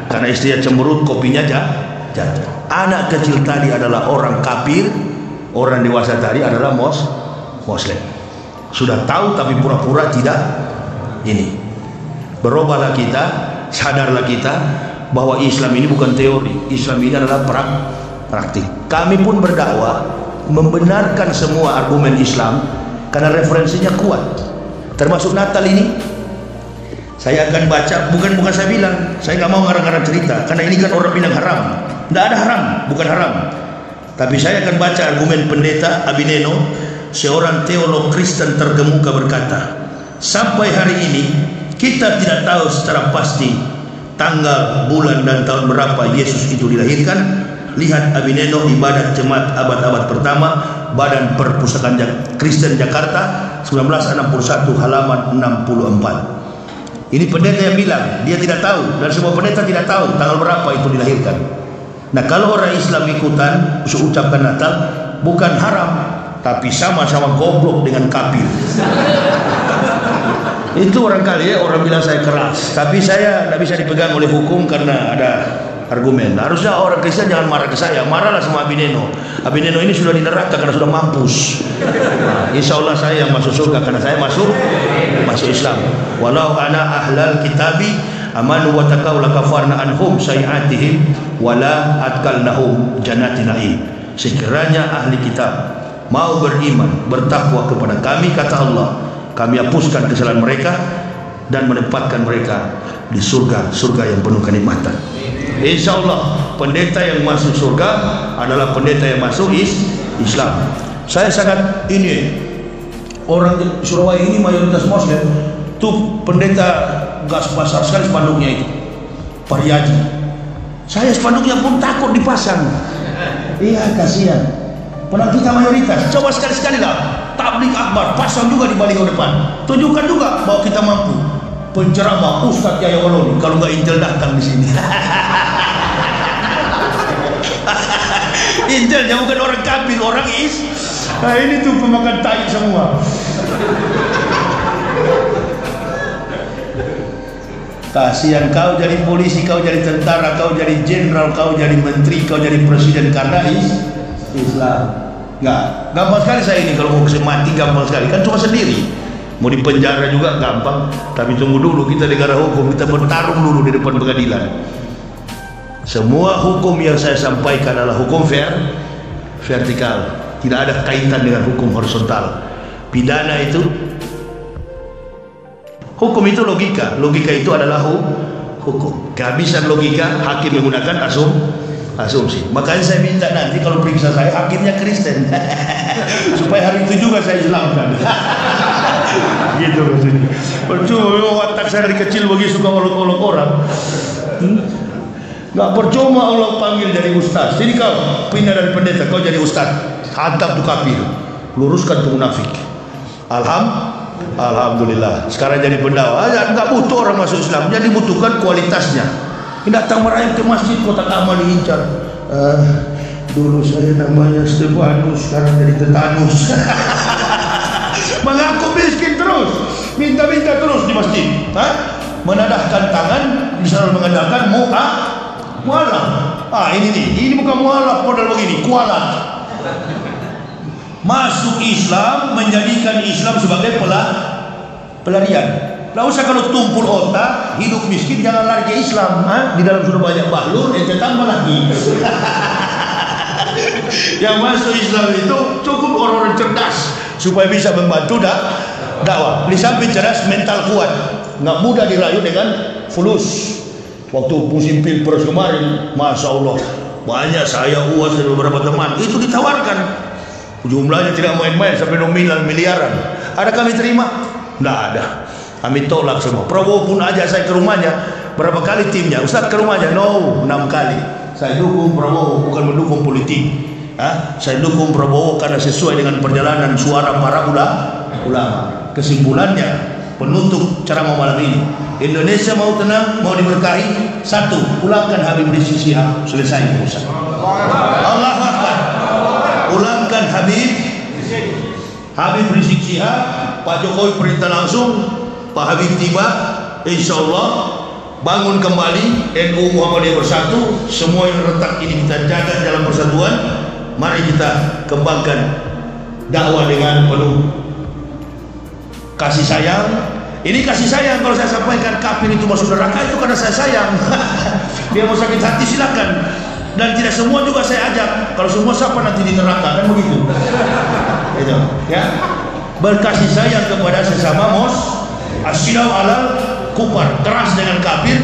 Karena istrinya cemberut, kopinya jatuh. Anak kecil tadi adalah orang kafir, orang dewasa tadi adalah Muslim. Sudah tahu tapi pura-pura tidak. Ini berubahlah kita, sadarlah kita bahwa Islam ini bukan teori, Islam ini adalah praktik. Kami pun berdakwah membenarkan semua argumen Islam karena referensinya kuat. Termasuk Natal ini saya akan baca, bukan saya bilang, saya nggak mau ngarang-ngarang cerita, karena ini kan orang bilang haram. Tidak ada haram, bukan haram. Tapi saya akan baca argumen pendeta Abineno, seorang teolog Kristen terkemuka, berkata, sampai hari ini kita tidak tahu secara pasti tanggal, bulan, dan tahun berapa Yesus itu dilahirkan. Lihat Abineno, Ibadat Jemaat Abad-abad Pertama, Badan Perpustakaan Kristen Jakarta, 1961, halaman 64. Ini pendeta yang bilang dia tidak tahu, dan semua pendeta tidak tahu tanggal berapa itu dilahirkan. Nah kalau orang Islam ikutan ucapkan Natal, bukan haram, tapi sama-sama goblok dengan kafir. Itu barangkali ya, orang bilang saya keras, tapi saya tidak bisa dipegang oleh hukum karena ada argumen. Harusnya orang Kristen jangan marah ke saya, marahlah sama Abineno. Abineno ini sudah di neraka karena sudah mampus. Nah, insya Allah saya yang masuk surga karena saya masuk Islam. Walau ana ahlal kitabi amanu wa taqaw lakafarna anhum sayiatihim wala atkalnahum jannati na'im. Sekiranya ahli kitab mau beriman, bertakwa kepada kami, kata Allah, kami hapuskan kesalahan mereka dan menempatkan mereka di surga yang penuh kenikmatan. Insya Allah pendeta yang masuk surga adalah pendeta yang masuk Islam. Saya sangat ini, orang di Surabaya ini mayoritas Muslim. Tuh pendeta gas besar sekali spanduknya itu, Pariyaji. Saya spanduknya pun takut dipasang. Iya, kasihan. Padahal kita mayoritas. Coba sekali-sekali lah tabligh akbar, pasang juga di baliho depan. Tunjukkan juga bahwa kita mampu. Penceramah Ustadz Yahya Waloni, kalau nggak Intel datang di sini. Intelnya bukan orang kafir, orang Nah ini tuh pemakan tai semua. Kasihan kau jadi polisi, kau jadi tentara, kau jadi jenderal, kau jadi menteri, kau jadi presiden karena Islam. gampang sekali saya ini kalau mau mati, gampang sekali kan, cuma sendiri. Mau di penjara juga gampang, tapi tunggu dulu, kita negara hukum, kita bertarung dulu di depan pengadilan. Semua hukum yang saya sampaikan adalah hukum vertikal, tidak ada kaitan dengan hukum horizontal. Pidana itu, hukum itu logika, logika itu adalah hukum. Kehabisan logika, hakim menggunakan asumsi. Makanya saya minta nanti kalau periksa saya, hakimnya Kristen supaya hari itu juga saya Islamkan. Gitu maksudnya. Percuma watak saya dari kecil begitu suka olok-olok orang. Nggak percuma Allah panggil jadi ustaz. Jadi kau pindah dari pendeta, kau jadi ustaz. Hantam tu kafir, luruskan tu munafik. Alhamdulillah. Sekarang jadi pendakwah, nggak butuh orang masuk Islam, jadi butuhkan kualitasnya. Ini datang merayap ke masjid, kotak amal diincar. Dulu saya namanya Stefanus, sekarang jadi tetanus. Mengaku miskin terus, minta-minta terus di masjid. Menadahkan tangan, bisa mengadakan mualaf. Ini bukan mualaf model begini, kualat. Masuk Islam, menjadikan Islam sebagai pelarian. Tidak usah kalau tumpul otak, hidup miskin, jangan lari ke Islam. Di dalam sudah banyak bahlul, ente tambah lagi. Yang masuk Islam itu cukup orang-orang cerdas supaya bisa membantu dakwah. Di samping cerdas, mental kuat, nggak mudah dirayu dengan fulus. Waktu musim pilpres kemarin, masya Allah, banyak saya uas dan beberapa teman itu ditawarkan. Jumlahnya tidak main-main, sampai nominal miliaran. Ada kami terima? Tidak ada. Kami tolak semua. Prabowo pun ajak saya ke rumahnya. Berapa kali timnya? Ustaz ke rumahnya? No, 6 kali. Saya dukung Prabowo, bukan mendukung politik. Saya dukung Prabowo karena sesuai dengan perjalanan suara para ulama. Kesimpulannya, penutup ceramah malam ini, Indonesia mau tenang, mau diberkahi. 1, pulangkan Habib Rizik Syihab. Selesai urusan. Allah Akbar. Pulangkan Habib Rizik Syihab. Pak Jokowi perintah langsung, Pak Habib tiba, insya Allah bangun kembali NU Muhammadiyah bersatu. Semua yang retak ini kita jaga dalam persatuan. Mari kita kembangkan dakwah dengan penuh kasih sayang. Ini kasih sayang. Kalau saya sampaikan kafir itu masuk neraka, itu karena saya sayang. Dia mau sakit hati silakan. Dan tidak semua juga saya ajak. Kalau semua siapa nanti di neraka, kan begitu. Itu, ya. Berkasih sayang kepada sesama asyidau alal kufar, keras dengan kafir.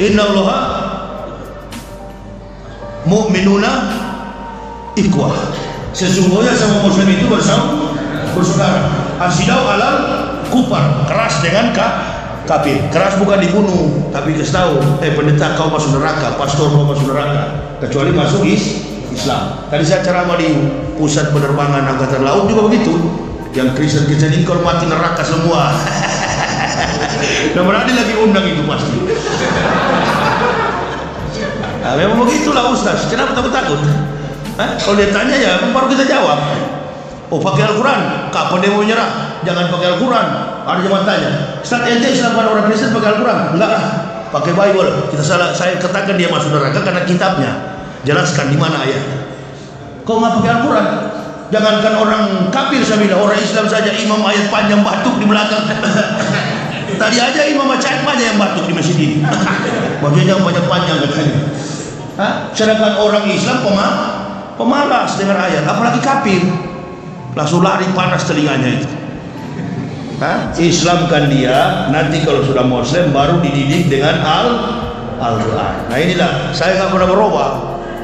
Innallaha mu'minuna ikhwah. Sesungguhnya sama muslim itu bersaudara. Asyidau alal kufar, keras dengan kafir. Keras bukan dibunuh, tapi kasih tahu, pendeta kau masuk neraka, pastor kau masuk neraka, kecuali masuk Islam. Tadi saya ceramah di pusat penerbangan angkatan laut juga begitu. Yang Kristen ini kalau mati neraka semua. Dan berani lagi undang itu pasti. Nah, memang begitulah Ustaz. Kenapa takut? Kalau dia tanya ya baru kita jawab. Oh, pakai Al-Quran. Kapan dia mau menyerah? Jangan pakai Al-Quran. Ada jemaat tanya, Ustaz, ente Islam orang Kristen pakai Al-Quran? Enggak lah, pakai Bible. Saya katakan dia masuk neraka karena kitabnya. Jelaskan di mana ayatnya. Kau nggak pakai Al-Quran? Jangankan orang kafir, saya bilang orang Islam saja imam ayat panjang batuk di belakang. Tadi aja imam Aceh aja yang batuk di masjid ini. Maksudnya yang panjang katanya. Sedangkan orang Islam pemalas dengan ayat, apalagi kafir. Langsung lari panas telinganya itu. Islamkan dia, nanti kalau sudah muslim baru dididik dengan Al-Quran. Nah inilah, saya nggak pernah berubah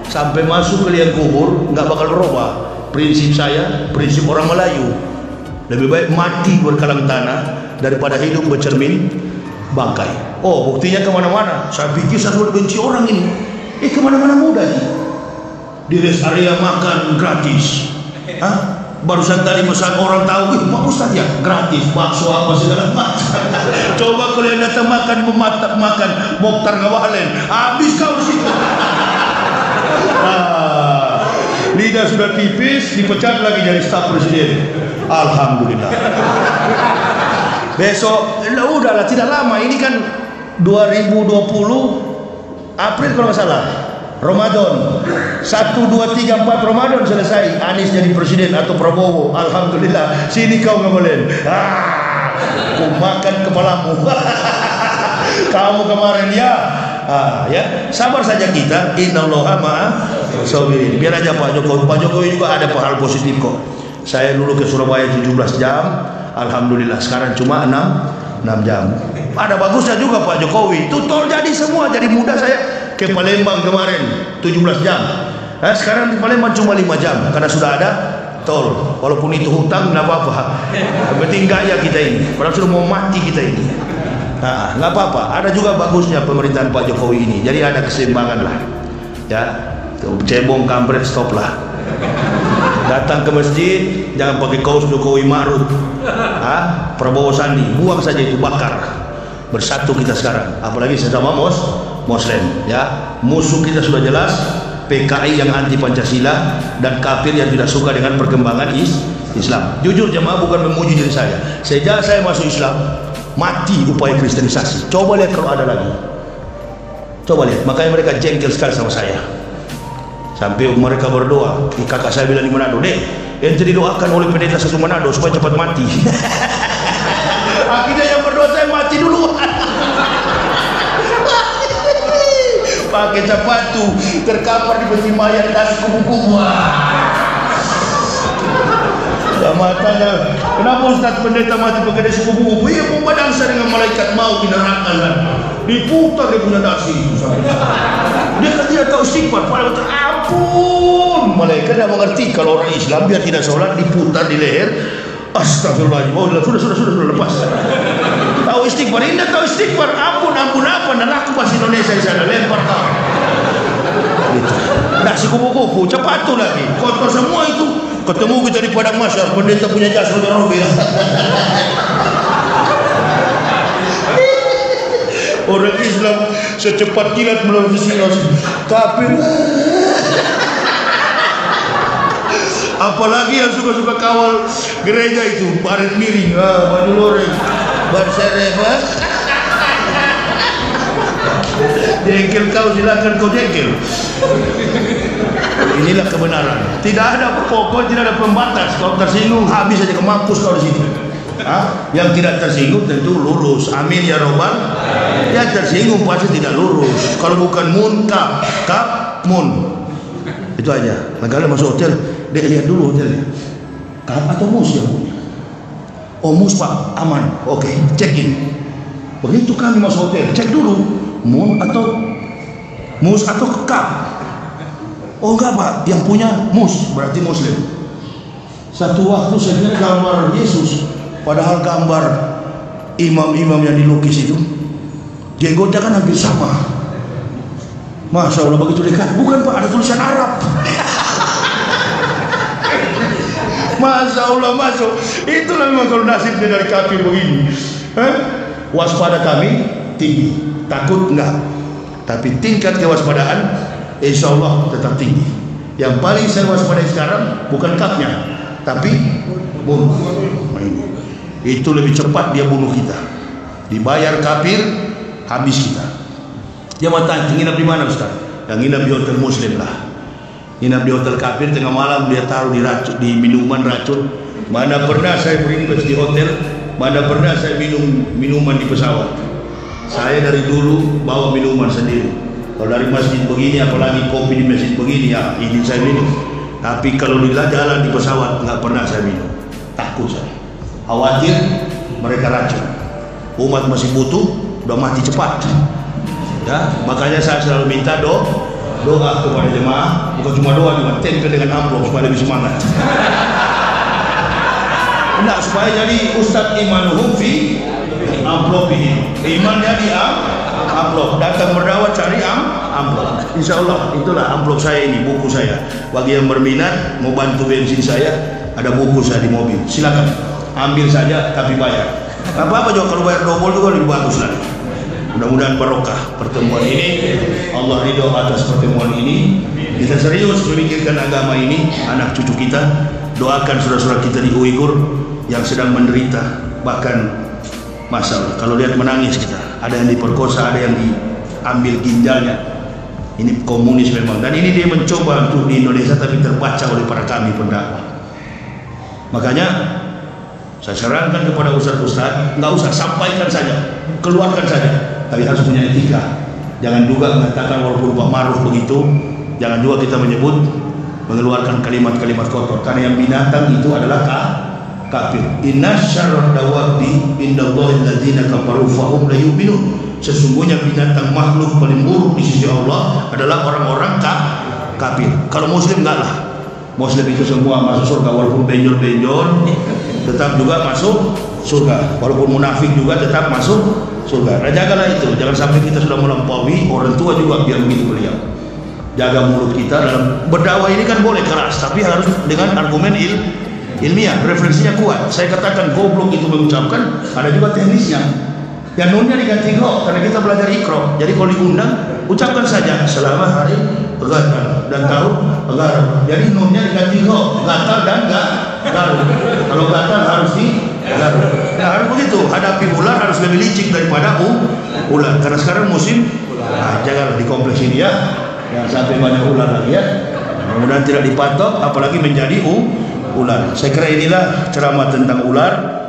sampai masuk ke liang kubur, nggak bakal berubah. Prinsip saya, prinsip orang Melayu, lebih baik mati berkalang tanah daripada hidup bercermin bangkai. Oh, buktinya kemana-mana. Saya pikir saya sudah benci orang ini. Kemana-mana mudah nih. Di rest area makan gratis. Barusan tadi pesan orang tahu, Pak Ustaz ya gratis bakso apa segala macam. Coba kalian datang makan Mokhtar Ngabalin, habis kau di situ. Lidah sudah tipis, dipecat lagi dari staf presiden. Alhamdulillah. Besok, udahlah tidak lama. Ini kan 2020 April kalau nggak salah. Ramadan 1, 2, 3, 4 Ramadan selesai, Anies jadi presiden atau Prabowo, alhamdulillah. Sini kau ngomongin, aku makan kepalamu. Kamu kemarin ya, ya sabar saja kita. Innallaha ma'as sabirin. Biar aja Pak Jokowi juga ada hal positif kok. Saya dulu ke Surabaya 17 jam, alhamdulillah sekarang cuma 6 jam. Ada bagusnya juga Pak Jokowi. Itu tol jadi semua, jadi mudah. Saya ke Palembang kemarin 17 jam. Sekarang di Palembang cuma 5 jam karena sudah ada tol. Walaupun itu hutang nggak apa-apa. Yang penting gaya kita ini. Padahal sudah mau mati kita ini. Nggak apa-apa. Ada juga bagusnya pemerintahan Pak Jokowi ini. Jadi ada keseimbangan lah. Ya, cebong kampret stop lah. Datang ke masjid jangan pakai kaos Jokowi Ma'ruf. Prabowo Sandi, buang saja itu, bakar. Bersatu kita sekarang, apalagi sesama Muslim, ya. Musuh kita sudah jelas, PKI yang anti Pancasila dan kafir yang tidak suka dengan perkembangan Islam. Jujur jemaah, bukan memuji diri saya. Sejak saya masuk Islam, mati upaya kristenisasi. Coba lihat kalau ada lagi. Coba lihat, makanya mereka jengkel sekali sama saya. Sampai mereka berdoa, kakak saya bilang di Manado, "Dek, ente didoakan oleh pendeta satu Manado supaya cepat mati." Akhirnya yang berdoa saya mati dulu. Pakai sepatu terkapar di peti mayat dan kubu-kubu. Matanya, kenapa Ustaz pendeta mati pakai dasi kubu-kubu? Iya, pembadangsa dengan malaikat mau di neraka kan. Diputar dia punya dasi itu sampai. Dia kan tidak tahu istighfar, padahal ampun. Malaikat tidak mengerti kalau orang Islam biar tidak sholat diputar di leher. Astagfirullahaladzim. Oh, sudah lepas. Tahu istighfar, indah tahu istighfar. Ampun apa? Neraka bahasa Indonesia di sana lempar kau. Gitu. Nasi kupu-kupu, cepat tu lagi. Kotor semua itu. Ketemu kita di padang mahsyar, pendeta punya jas robe-robe. Orang Islam secepat kilat melalui sinos. Tapi apalagi yang suka-suka kawal gereja itu, baret miring, baju loreng, berserep. Jengkel kau, silakan kau jengkel. Inilah kebenaran. Tidak ada pokok, tidak ada pembatas. Kalau tersinggung habis saja, ke mampus kau di situ. Yang tidak tersinggung tentu lurus. Amin ya robbal. Yang tersinggung pasti tidak lurus. Kalau bukan mun kap mun. Itu aja. Kalau masuk hotel, dia lihat dulu hotelnya. Kap atau mus yang punya? Oh, mus Pak, aman. Oke, check in. Begitu kami masuk hotel, cek dulu mus atau kap. Oh enggak Pak, yang punya mus, berarti Muslim. Satu waktu saya kira gambar Yesus, padahal gambar imam-imam yang dilukis itu jenggotnya kan hampir sama. Masya Allah, begitu dekat, bukan Pak, ada tulisan Arab. Masya Allah, masuk. Itulah memang kalau nasibnya dari kafir begini. Waspada kami tinggi, takut enggak, tapi tingkat kewaspadaan insya Allah tetap tinggi. Yang paling saya waspadai sekarang bukan kapnya, tapi bunuh. Itu lebih cepat dia bunuh kita. Dibayar kafir, habis kita. Dia mau tanya, nginap di mana Ustaz? Yang nginap di hotel Muslim lah. Nginap di hotel kafir, tengah malam dia taruh di minuman racun. Mana pernah saya berinvest di hotel, mana pernah saya minum minuman di pesawat. Saya dari dulu bawa minuman sendiri. Kalau dari masjid begini, apalagi kopi di masjid begini, ya izin saya minum. Tapi kalau di jalan di pesawat nggak pernah saya minum. Takut saya. Khawatir mereka racun. Umat masih butuh, udah mati cepat. Ya, makanya saya selalu minta doa kepada jemaah, bukan cuma doa, juga tempel dengan amplop supaya lebih semangat. Enggak, supaya jadi Ustadz imanuhum fi amplop ini. Imannya di amplop. Datang berdawat cari amplop. Insya Allah itulah amplop saya ini, buku saya. Bagi yang berminat mau bantu bensin saya, ada buku saya di mobil. Silakan ambil saja tapi bayar. Apa-apa juga kalau bayar double juga lebih bagus lagi. Mudah-mudahan barokah pertemuan ini, Allah ridho atas pertemuan ini. Kita serius memikirkan agama ini, anak cucu kita. Doakan saudara-saudara kita di Uighur yang sedang menderita, bahkan masalah kalau lihat menangis kita. Ada yang diperkosa, ada yang diambil ginjalnya. Ini komunis memang, dan ini dia mencoba untuk di Indonesia, tapi terbaca oleh para kami pendakwah. Makanya saya sarankan kepada ustaz-ustaz, nggak usah sampaikan saja, keluarkan saja, tapi harus punya etika. Jangan juga mengatakan walaupun Pak Maruf begitu, jangan juga kita menyebut mengeluarkan kalimat-kalimat kotor, karena yang binatang itu adalah kafir. Inna syarrad dawabi indallahi alladzina kafaru fahum la yu'minun. Sesungguhnya binatang makhluk paling buruk di sisi Allah adalah orang-orang kafir. Kalau muslim enggak lah. Muslim itu semua masuk surga, walaupun benjol-benjol tetap juga masuk surga. Walaupun munafik juga tetap masuk surga. Nah, jagalah itu. Jangan sampai kita sudah melampaui, orang tua juga biar begitu beliau. Jaga mulut kita dalam berdakwah ini kan boleh keras, tapi harus dengan argumen ilmiah, referensinya kuat. Saya katakan goblok itu mengucapkan, ada juga teknisnya. Yang nunnya diganti ro, karena kita belajar ikro. Jadi kalau diundang, ucapkan saja selama hari gatal dan tahun gatal. Jadi nunnya diganti ro, gatal dan gatal. Kalau gatal harus gatal. Nah, harus begitu. Hadapi ular harus lebih licik daripada ular. Karena sekarang musim, jangan di kompleks ini ya. Jangan sampai banyak ular lagi ya. Mudah-mudahan tidak dipatok, apalagi menjadi ular. Saya kira inilah ceramah tentang ular.